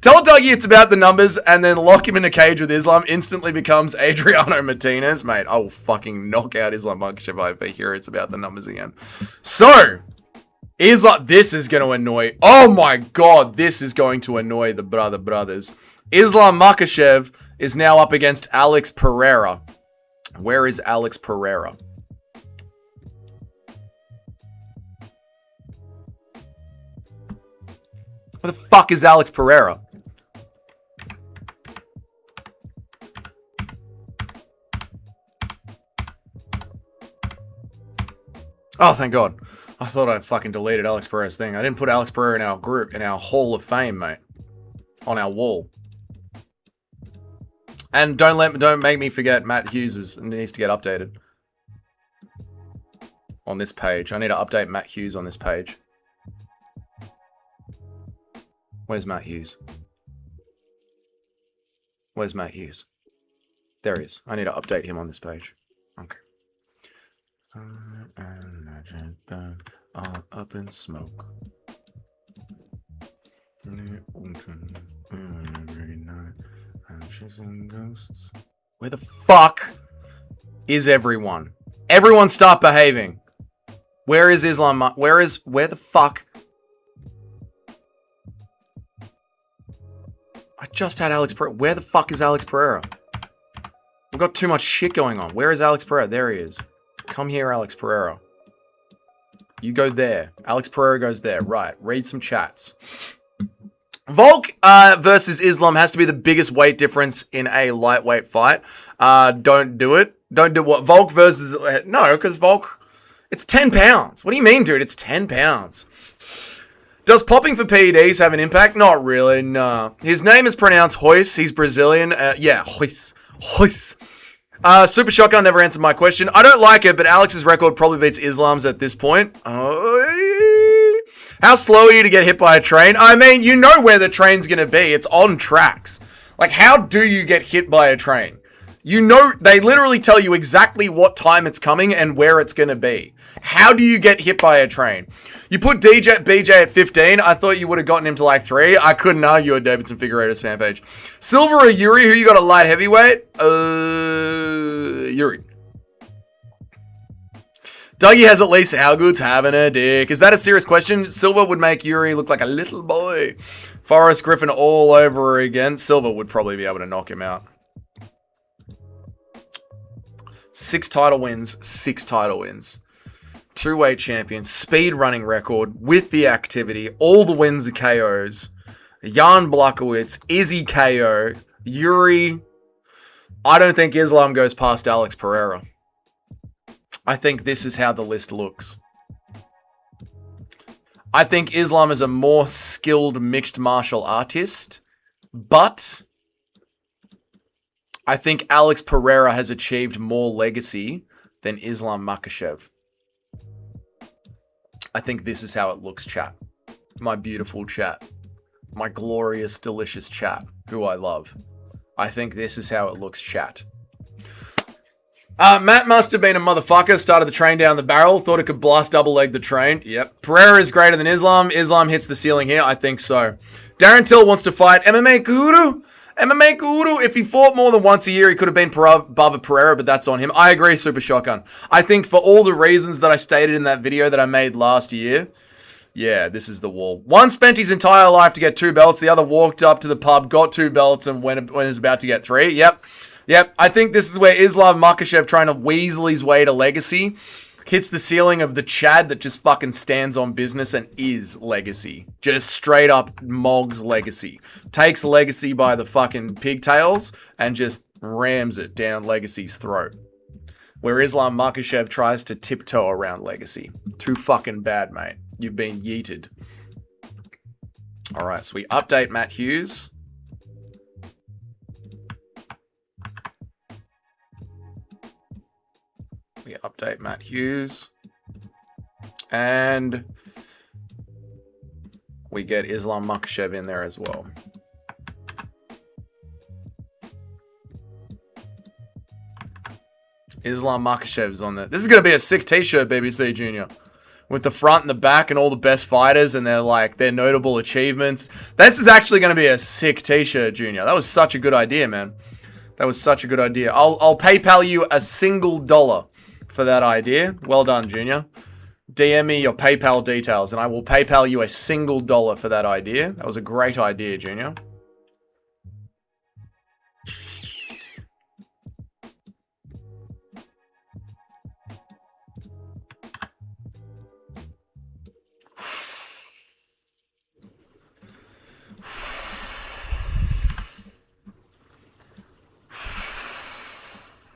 Tell Dougie it's about the numbers and then lock him in a cage with Islam. Instantly becomes Adriano Martinez. Mate, I will fucking knock out Islam Makhachev if I hear it's about the numbers again. So, Islam, this is going to annoy. Oh my God, this is going to annoy the brothers. Islam Makhachev is now up against Alex Pereira. Where is Alex Pereira? Where the fuck is Alex Pereira? Oh, thank God. I thought I fucking deleted Alex Pereira's thing. I didn't put Alex Pereira in our group, in our Hall of Fame, mate. On our wall. And don't make me forget Matt Hughes needs to get updated. On this page. I need to update Matt Hughes on this page. Where's Matt Hughes? Where's Matt Hughes? There he is. I need to update him on this page. Okay. All up in smoke. Where the fuck is everyone? Everyone stop behaving. Where is Islam? Where the fuck? I just had Alex Pereira. Where the fuck is Alex Pereira? We've got too much shit going on. Where is Alex Pereira? There he is. Come here, Alex Pereira. You go there. Alex Pereira goes there. Right. Read some chats. Volk versus Islam has to be the biggest weight difference in a lightweight fight. Don't do it. Don't do what? Volk versus... No, because Volk... It's 10 pounds. What do you mean, dude? It's 10 pounds. Does popping for PEDs have an impact? Not really, nah. His name is pronounced Hoyce. He's Brazilian. Yeah, Hoyce. Hoyce. Super Shotgun never answered my question. I don't like it, but Alex's record probably beats Islam's at this point. How slow are you to get hit by a train? I mean, you know where the train's going to be. It's on tracks. Like, how do you get hit by a train? You know, they literally tell you exactly what time it's coming and where it's going to be. How do you get hit by a train? You put BJ at 15. I thought you would have gotten him to like 3. I couldn't argue at Davidson Figueiredo's fan page. Silver or Yuri? Who you got a light heavyweight? Yuri. Dougie has at least how good's having a dick. Is that a serious question? Silver would make Yuri look like a little boy. Forrest Griffin all over again. Silver would probably be able to knock him out. 6 title wins. 6 title wins. 2-weight champion. Speed running record with the activity. All the wins are KOs. Jan Blachowicz. Izzy KO. Yuri. I don't think Islam goes past Alex Pereira. I think this is how the list looks. I think Islam is a more skilled mixed martial artist, but I think Alex Pereira has achieved more legacy than Islam Makhachev. I think this is how it looks, chat. My beautiful chat. My glorious, delicious chat, who I love. I think this is how it looks, chat. Matt must have been a motherfucker. Started the train down the barrel. Thought it could blast double leg the train. Yep. Pereira is greater than Islam. Islam hits the ceiling here. I think so. Darren Till wants to fight MMA Guru. MMA Guru. If he fought more than once a year, he could have been above Pereira, but that's on him. I agree, Super Shotgun. I think for all the reasons that I stated in that video that I made last year, yeah, this is the wall. One spent his entire life to get 2 belts. The other walked up to the pub, got 2 belts, and when he was about to get 3. Yep, I think this is where Islam Makhachev, trying to weasel his way to legacy, hits the ceiling of the Chad that just fucking stands on business and is legacy. Just straight up Mog's legacy. Takes legacy by the fucking pigtails and just rams it down legacy's throat. Where Islam Makhachev tries to tiptoe around legacy. Too fucking bad, mate. You've been yeeted. Alright, so we update Matt Hughes. We update Matt Hughes. And we get Islam Makhachev in there as well. Islam Makhachev's on there. This is going to be a sick t-shirt, BBC Junior. with the front and the back and all the best fighters and their notable achievements. This is actually going to be a sick t-shirt, Junior. That was such a good idea, man. That was such a good idea. I'll PayPal you $1 for that idea. Well done, Junior. DM me your PayPal details and I will PayPal you $1 for that idea. That was a great idea, Junior.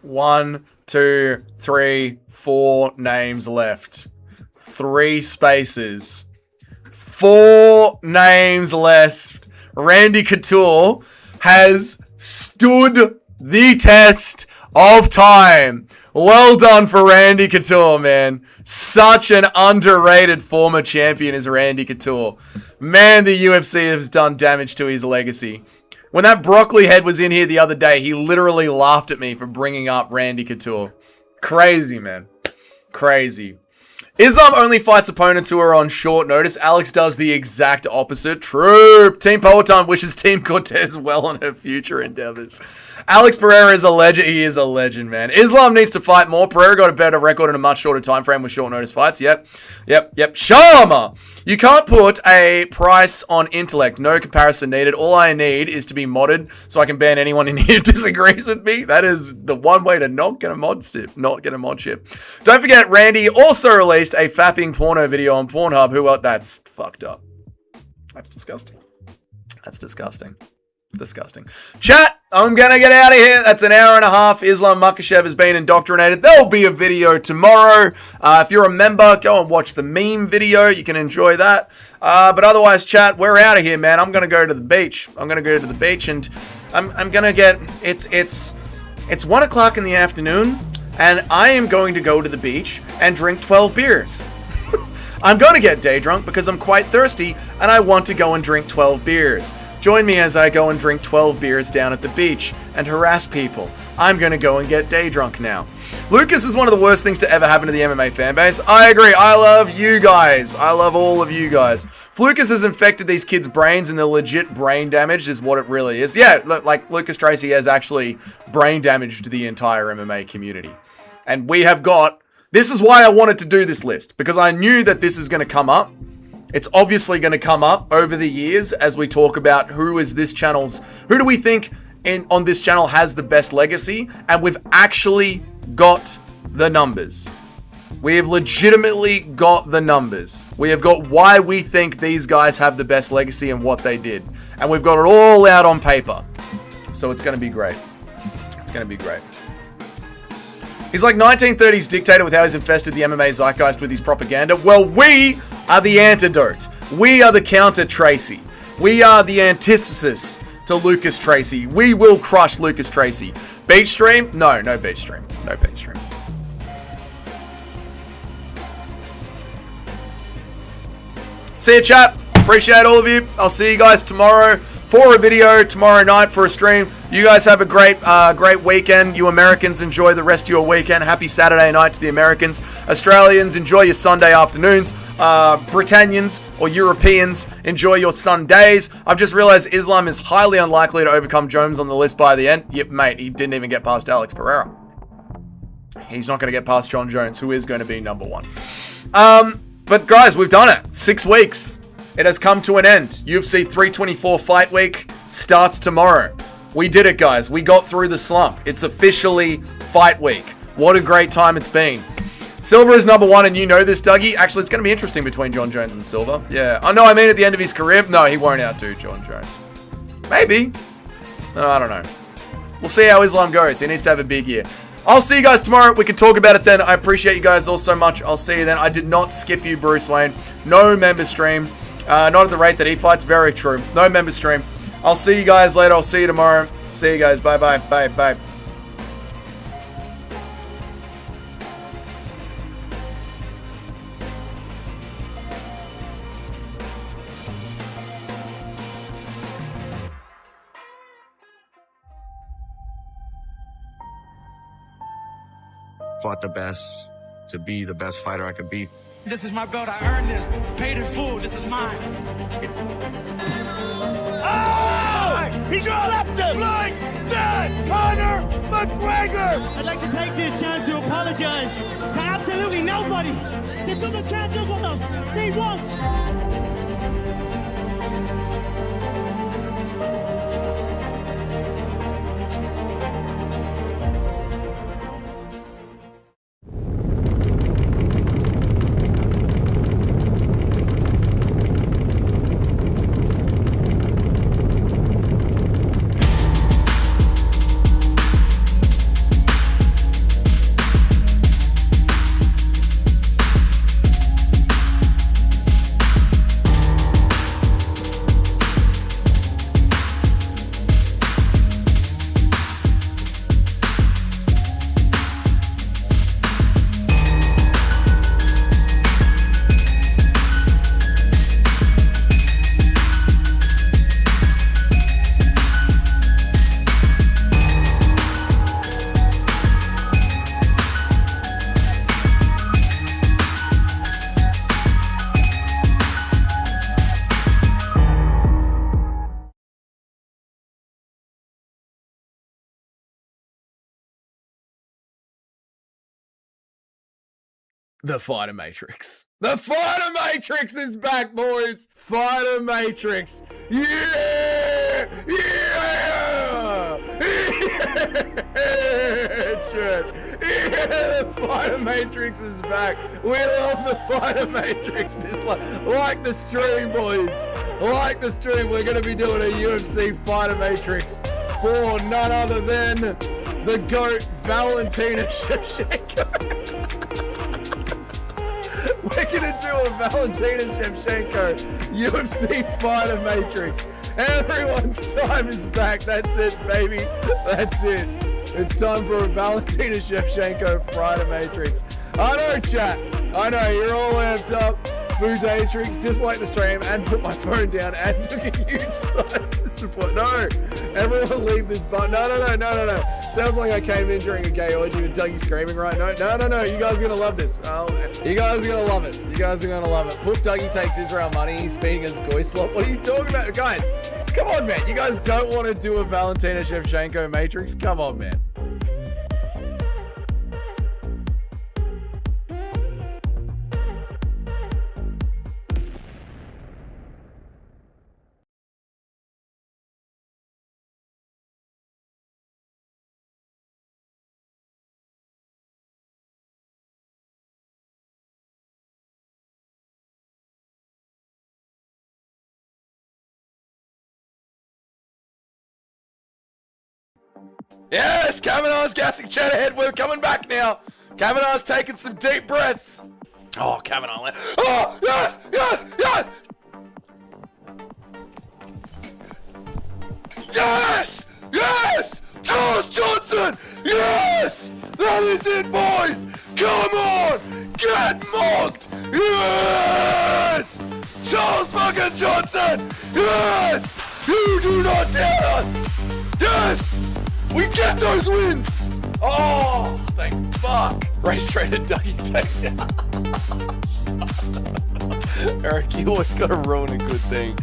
One, two, three, 4 names left. 3 spaces. 4 names left. Randy Couture has stood the test of time. Well done for Randy Couture, man. Such an underrated former champion is Randy Couture. Man, the UFC has done damage to his legacy. When that broccoli head was in here the other day, he literally laughed at me for bringing up Randy Couture. Crazy, man. Crazy. Islam only fights opponents who are on short notice. Alex does the exact opposite. True. Team Poetan wishes Team Cortez well on her future endeavors. Alex Pereira is a legend. He is a legend, man. Islam needs to fight more. Pereira got a better record in a much shorter time frame with short notice fights. Yep. Sharma! You can't put a price on intellect. No comparison needed. All I need is to be modded so I can ban anyone in here who disagrees with me. That is the one way to not get a mod ship. Don't forget, Randy also released a fapping porno video on Pornhub. That's fucked up. That's disgusting. That's disgusting. Disgusting. Chat, I'm gonna get out of here. That's an hour and a half. Islam Makhachev has been indoctrinated. There'll be a video tomorrow. If you're a member, go and watch the meme video. You can enjoy that. But otherwise, chat, we're out of here, man. I'm gonna go to the beach. I'm gonna go to the beach and I'm gonna get it's 1 o'clock in the afternoon and I am going to go to the beach and drink 12 beers. I'm going to get day drunk because I'm quite thirsty and I want to go and drink 12 beers. Join me as I go and drink 12 beers down at the beach and harass people. I'm going to go and get day drunk now. Lucas is one of the worst things to ever happen to the MMA fanbase. I agree. I love you guys. I love all of you guys. Flucus has infected these kids' brains and the legit brain damage is what it really is. Yeah, like Lucas Tracy has actually brain damaged the entire MMA community. And we have got... This is why I wanted to do this list, because I knew that this is going to come up. It's obviously going to come up over the years as we talk about who do we think on this channel has the best legacy, and we've actually got the numbers. We have legitimately got the numbers. We have got why we think these guys have the best legacy and what they did. And we've got it all out on paper. So it's going to be great. It's going to be great. He's like 1930s dictator with how he's infested the MMA zeitgeist with his propaganda. Well, we are the antidote. We are the counter Tracy. We are the antithesis to Lucas Tracy. We will crush Lucas Tracy. Beach stream? No beach stream. No beach stream. See ya, chat. Appreciate all of you. I'll see you guys tomorrow for a video, tomorrow night for a stream. You guys have a great weekend. You Americans enjoy the rest of your weekend. Happy Saturday night to the Americans. Australians, enjoy your Sunday afternoons. Britannians or Europeans, enjoy your Sundays. I've just realized Islam is highly unlikely to overcome Jones on the list by the end. Yep, mate, he didn't even get past Alex Pereira. He's not going to get past John Jones, who is going to be number 1. But guys, we've done it. 6 weeks. It has come to an end. UFC 324 fight week starts tomorrow. We did it, guys. We got through the slump. It's officially fight week. What a great time it's been. Silva is number 1, and you know this, Dougie. Actually, it's going to be interesting between John Jones and Silva. Yeah. Oh, no, I mean at the end of his career. No, he won't outdo John Jones. Maybe. No, I don't know. We'll see how Islam goes. He needs to have a big year. I'll see you guys tomorrow. We can talk about it then. I appreciate you guys all so much. I'll see you then. I did not skip you, Bruce Wayne. No member stream. Not at the rate that he fights. Very true. No member stream. I'll see you guys later. I'll see you tomorrow. See you guys. Bye-bye. Bye-bye. Fought the best to be the best fighter I could be. This is my belt. I earned this. Paid in full. This is mine. Oh! He slapped him like that! Conor McGregor! I'd like to take this chance to apologize to absolutely nobody. The double champ does what he wants. The Fighter Matrix. The Fighter Matrix is back, boys. Fighter Matrix. Yeah! Yeah! Yeah! Church. Yeah! The Fighter Matrix is back. We love the Fighter Matrix. Just like the stream, boys. Like the stream, we're going to be doing a UFC Fighter Matrix for none other than the GOAT, Valentina Shevchenko. We're gonna do a Valentina Shevchenko UFC Fighter Matrix. Everyone's time is back. That's it, baby. That's it. It's time for a Valentina Shevchenko Fighter Matrix. I know, chat. I know, you're all amped up. Bootatrix, just like the stream, and put my phone down and took a huge sign to support. No, everyone leave this button. No. Sounds like I came in during a gay orgy with Dougie screaming right now. No. You guys are gonna love this. Well, you guys are gonna love it. You guys are gonna love it. Put Dougie takes Israel money. He's feeding us Goy slot. What are you talking about? Guys, come on, man. You guys don't want to do a Valentina Shevchenko Matrix? Come on, man. Yes, Kavanaugh's gassing chat ahead. We're coming back now. Kavanaugh's taking some deep breaths. Oh, Kavanaugh. Oh, yes. Yes! Charles Johnson! Yes! That is it, boys! Come on! Get mocked! Yes! Charles fucking Johnson! Yes! You do not doubt us! Yes! We get those wins! Oh, thank fuck! Race trader Dougie takes it. Eric, you always gotta ruin a good thing.